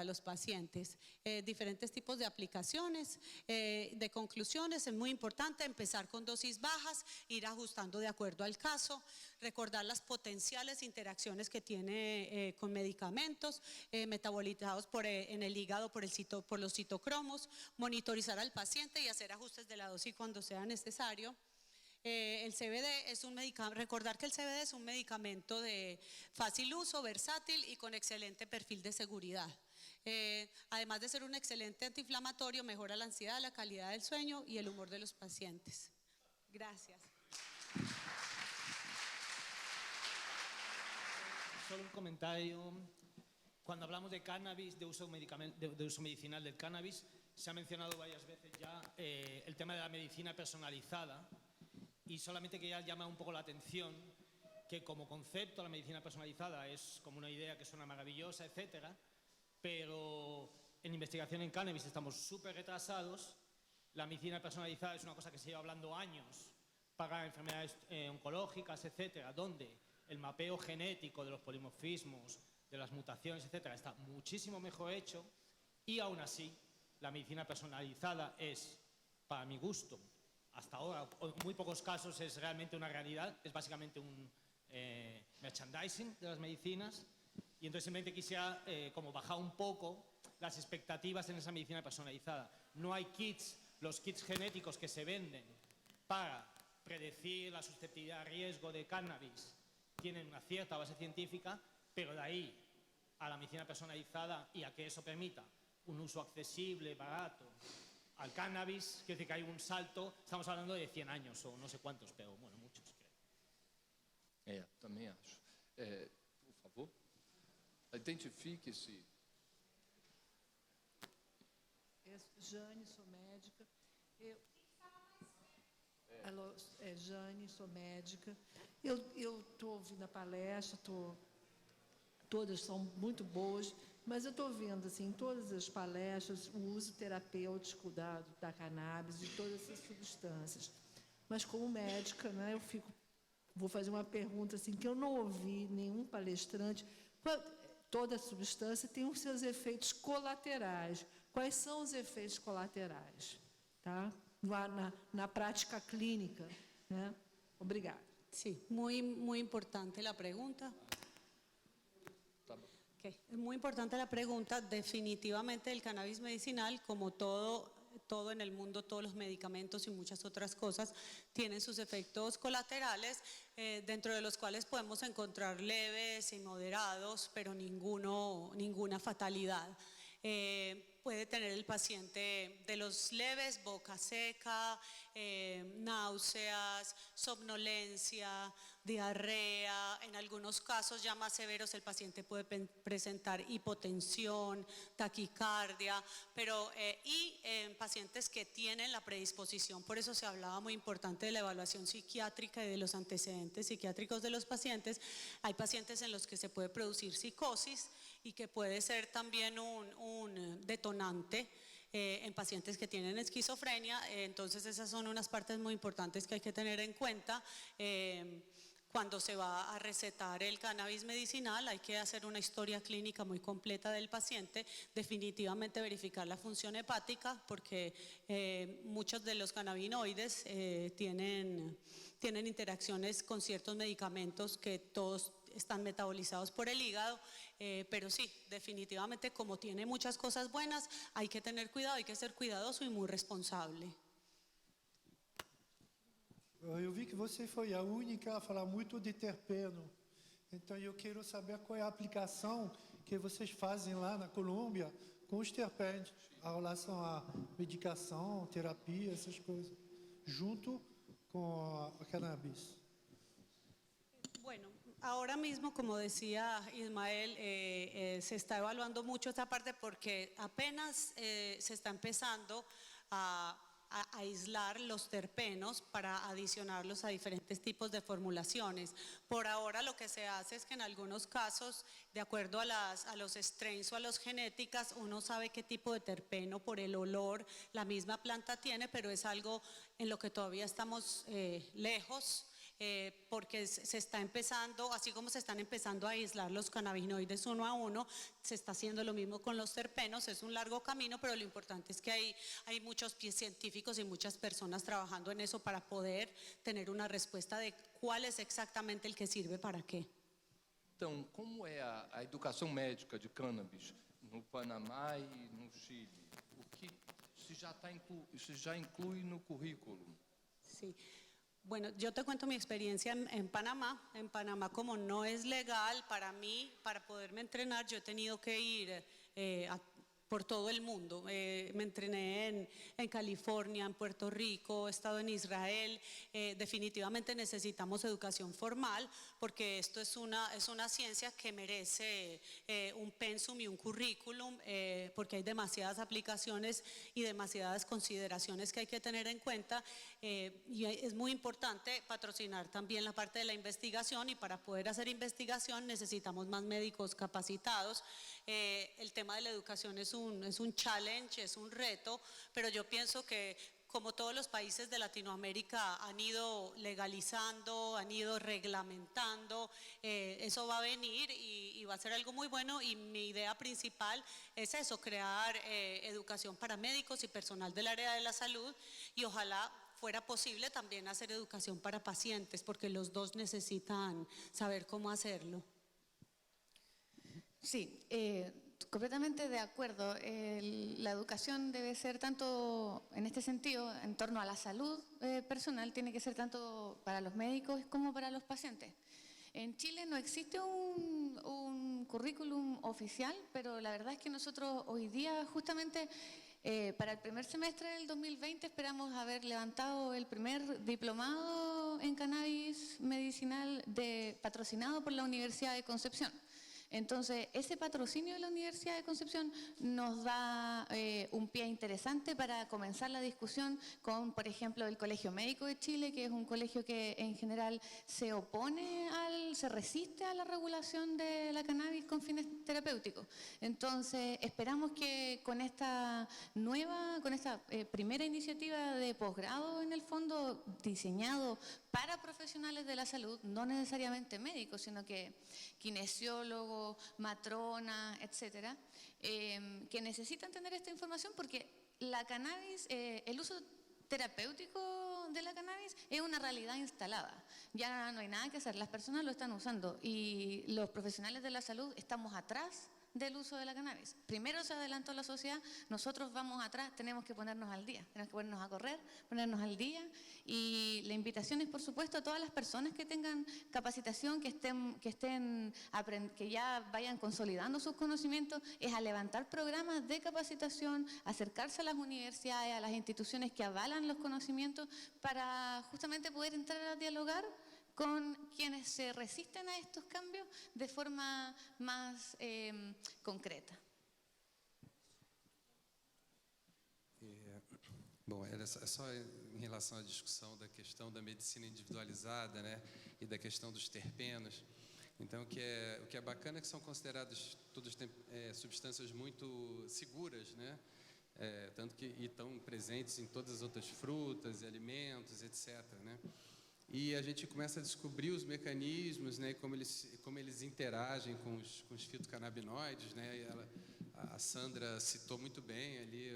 los pacientes. Diferentes tipos de aplicaciones, de conclusiones, es muy importante empezar con dosis bajas, ir ajustando de acuerdo al caso, recordar las potenciales interacciones que tiene con medicamentos metabolizados en el hígado por los citocromos, monitorizar al paciente y hacer ajustes de la dosis cuando sea necesario. El CBD es un medicamento, recordar que el CBD es un medicamento de fácil uso, versátil y con excelente perfil de seguridad. Además de ser un excelente antiinflamatorio, mejora la ansiedad, la calidad del sueño y el humor de los pacientes. Gracias. Solo un comentario. Cuando hablamos de cannabis, de uso medicinal del cannabis, se ha mencionado varias veces ya el tema de la medicina personalizada. Y solamente quería llamar un poco la atención que como concepto la medicina personalizada es como una idea que suena maravillosa, etcétera, pero en investigación en cannabis estamos súper retrasados. La medicina personalizada es una cosa que se lleva hablando años para enfermedades oncológicas, etcétera, donde el mapeo genético de los polimorfismos, de las mutaciones, etcétera, está muchísimo mejor hecho, y aún así la medicina personalizada es, para mi gusto, hasta ahora, en muy pocos casos es realmente una realidad, es básicamente un merchandising de las medicinas, y entonces simplemente quisiera como bajar un poco las expectativas en esa medicina personalizada. No hay kits, los kits genéticos que se venden para predecir la susceptibilidad a riesgo de cannabis tienen una cierta base científica, pero de ahí a la medicina personalizada y a que eso permita un uso accesible, barato al cannabis, quiere decir que hay un salto, estamos hablando de 100 años o no sé cuántos, pero bueno, muchos creo. Também acho. Por favor, identifique-se. Jane, sou médica. Alô, Jane, sou médica. Eu estou ouvindo a palestra, todas são muito boas, mas eu estou vendo assim, em todas as palestras o uso terapêutico da cannabis e todas essas substâncias. Mas como médica, né, vou fazer uma pergunta assim, que eu não ouvi nenhum palestrante. Toda substância tem os seus efeitos colaterais. Quais são os efeitos colaterais? Tá? Na prática clínica, né? Obrigada. Sí, muy importante la pregunta. Okay. Es muy importante la pregunta. Definitivamente el cannabis medicinal, como todo en el mundo, todos los medicamentos y muchas otras cosas, tienen sus efectos colaterales, dentro de los cuales podemos encontrar leves y moderados, pero ninguna fatalidad. Puede tener el paciente de los leves, boca seca, náuseas, somnolencia, diarrea. En algunos casos ya más severos el paciente puede presentar hipotensión, taquicardia, pero y en pacientes que tienen la predisposición. Por eso se hablaba muy importante de la evaluación psiquiátrica y de los antecedentes psiquiátricos de los pacientes. Hay pacientes en los que se puede producir psicosis y que puede ser también un detonante en pacientes que tienen esquizofrenia. Entonces esas son unas partes muy importantes que hay que tener en cuenta. Cuando se va a recetar el cannabis medicinal hay que hacer una historia clínica muy completa del paciente, definitivamente verificar la función hepática, porque muchos de los cannabinoides tienen interacciones con ciertos medicamentos que todos están metabolizados por el hígado, pero sí, definitivamente como tiene muchas cosas buenas, hay que tener cuidado, hay que ser cuidadoso y muy responsable. Eu vi que você foi a única a falar muito de terpeno, então eu quero saber qual é a aplicação que vocês fazem lá na Colômbia com os terpenos, a relação à medicação, terapia, essas coisas, junto com a cannabis. Bueno, ahora mismo, como decía Ismael, se está evaluando mucho esta parte porque apenas se está empezando a aislar los terpenos para adicionarlos a diferentes tipos de formulaciones. Por ahora lo que se hace es que en algunos casos, de acuerdo a los strains o a las genéticas, uno sabe qué tipo de terpeno por el olor la misma planta tiene, pero es algo en lo que todavía estamos lejos. Porque se está empezando, así como se están empezando a aislar los cannabinoides uno a uno, se está haciendo lo mismo con los terpenos. Es un largo camino, pero lo importante es que hay muchos científicos y muchas personas trabajando en eso para poder tener una respuesta de cuál es exactamente el que sirve para qué. Então, como é a educação médica de cannabis no Panamá e no Chile? O que se já inclui no currículo? Sí. Bueno, yo te cuento mi experiencia en Panamá. En Panamá, como no es legal, para mí, para poderme entrenar, yo he tenido que ir por todo el mundo. Me entrené en California, en Puerto Rico, he estado en Israel. Definitivamente necesitamos educación formal porque esto es una ciencia que merece un pensum y un currículum, porque hay demasiadas aplicaciones y demasiadas consideraciones que hay que tener en cuenta. y es muy importante patrocinar también la parte de la investigación, y para poder hacer investigación necesitamos más médicos capacitados. El tema de la educación es un challenge, es un reto, pero yo pienso que como todos los países de Latinoamérica han ido legalizando, han ido reglamentando, eso va a venir y va a ser algo muy bueno, y mi idea principal es eso, crear educación para médicos y personal del área de la salud, y ojalá fuera posible también hacer educación para pacientes, porque los dos necesitan saber cómo hacerlo. Sí, completamente de acuerdo. La educación debe ser tanto, en este sentido, en torno a la salud personal, tiene que ser tanto para los médicos como para los pacientes. En Chile no existe un currículum oficial, pero la verdad es que nosotros hoy día justamente para el primer semestre del 2020 esperamos haber levantado el primer diplomado en cannabis medicinal patrocinado por la Universidad de Concepción. Entonces, ese patrocinio de la Universidad de Concepción nos da un pie interesante para comenzar la discusión con, por ejemplo, el Colegio Médico de Chile, que es un colegio que en general se resiste a la regulación de la cannabis con fines terapéuticos. Entonces, esperamos que con esta primera iniciativa de posgrado, en el fondo, diseñado para profesionales de la salud, no necesariamente médicos, sino que kinesiólogos, matronas, etcétera, que necesitan tener esta información porque la cannabis, el uso terapéutico de la cannabis es una realidad instalada. Ya no hay nada que hacer, las personas lo están usando y los profesionales de la salud estamos atrás del uso de la cannabis. Primero se adelantó la sociedad, nosotros vamos atrás, tenemos que ponernos al día, tenemos que ponernos a correr, ponernos al día, y la invitación es, por supuesto, a todas las personas que tengan capacitación, que ya vayan consolidando sus conocimientos, es a levantar programas de capacitación, acercarse a las universidades, a las instituciones que avalan los conocimientos, para justamente poder entrar a dialogar con quienes se resisten a estos cambios de forma más concreta. Bom, era só em relação à discussão da questão da medicina individualizada, né, e da questão dos terpenos. Então, o que é bacana é que são consideradas todas substâncias muito seguras, né, tanto que estão presentes em todas as outras frutas, alimentos, etc., né. E a gente começa a descobrir os mecanismos, né, como eles interagem com os fitocannabinoides, né. A Sandra citou muito bem ali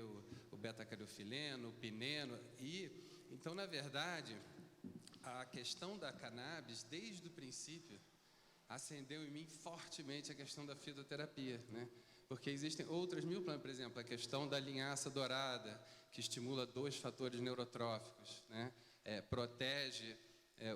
o beta-caroteno, o pineno. E então, na verdade, a questão da cannabis, desde o princípio, acendeu em mim fortemente a questão da fitoterapia, né? Porque existem outras mil plantas, por exemplo, a questão da linhaça dourada, que estimula 2 fatores neurotróficos, né? Protege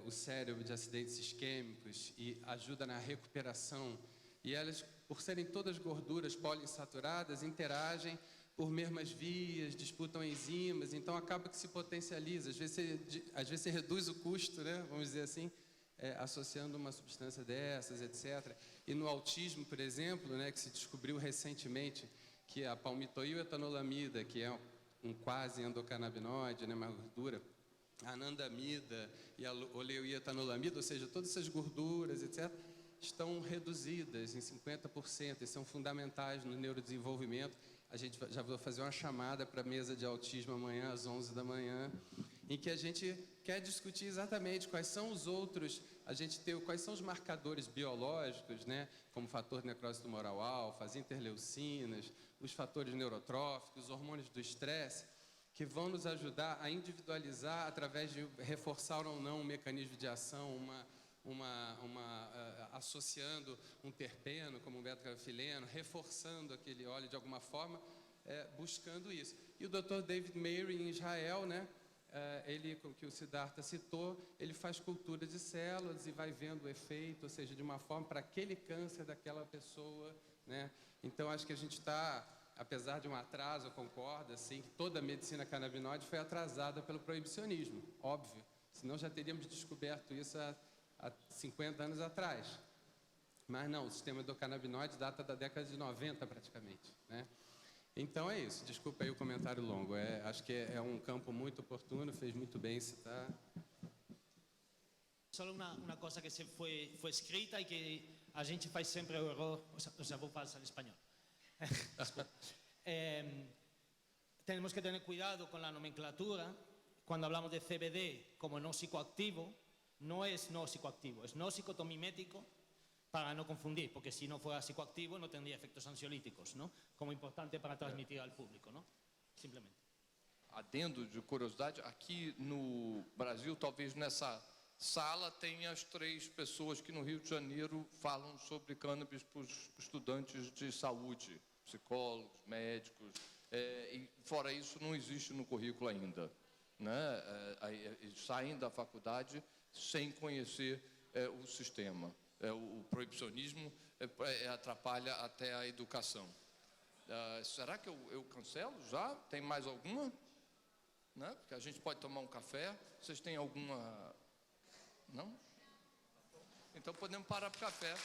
o cérebro de acidentes isquêmicos e ajuda na recuperação. E elas, por serem todas gorduras poliinsaturadas, interagem por mesmas vias, disputam enzimas, então acaba que se potencializa. Às vezes você reduz o custo, né? Vamos dizer assim, associando uma substância dessas, etc. E no autismo, por exemplo, né, que se descobriu recentemente que a palmitoiletanolamida, que é um quase endocannabinoide, né, uma gordura, a anandamida e a oleoetanolamida, ou seja, todas essas gorduras, etc., estão reduzidas em 50% e são fundamentais no neurodesenvolvimento. A gente já vai fazer uma chamada para a mesa de autismo amanhã, às 11 da manhã, em que a gente quer discutir exatamente quais são os outros, quais são os marcadores biológicos, né, como fator de necrose tumoral alfa, as interleucinas, os fatores neurotróficos, os hormônios do estresse, que vão nos ajudar a individualizar através de reforçar ou não um mecanismo de ação, associando um terpeno, como um beta-caroteno, reforçando aquele óleo de alguma forma, buscando isso. E o Dr. David Mary, em Israel, né, ele, que o Siddhartha citou, ele faz cultura de células e vai vendo o efeito, ou seja, de uma forma para aquele câncer daquela pessoa, né? Então, acho que a gente está, apesar de um atraso, eu concordo, assim, que toda a medicina canabinoide foi atrasada pelo proibicionismo, óbvio. Senão já teríamos descoberto isso há 50 anos atrás. Mas não, o sistema endocannabinoide data da década de 90 praticamente, né? Então é isso, desculpa aí o comentário longo. Acho que é um campo muito oportuno, fez muito bem citar. Solo una cosa que fue escrita y que a gente faz sempre o error, o sea, vou falar en español. Tenemos que tener cuidado con la nomenclatura. Cuando hablamos de CBD como no psicoactivo, no es no psicoactivo, es no psicotomimético, para no confundir, porque si no fuera psicoactivo no tendría efectos ansiolíticos, ¿no? Como importante para transmitir al público, ¿no? Simplemente. Adendo de curiosidade, aqui no Brasil, talvez nessa sala tenha as 3 pessoas que no Rio de Janeiro falam sobre cannabis para os estudantes de saúde, psicólogos, médicos, e fora isso não existe no currículo ainda, né? Saem da faculdade sem conhecer o sistema. O proibicionismo atrapalha até a educação. Será que eu cancelo já? Tem mais alguma? Né? Porque a gente pode tomar um café. Vocês têm alguma? Não? Então podemos parar para o café.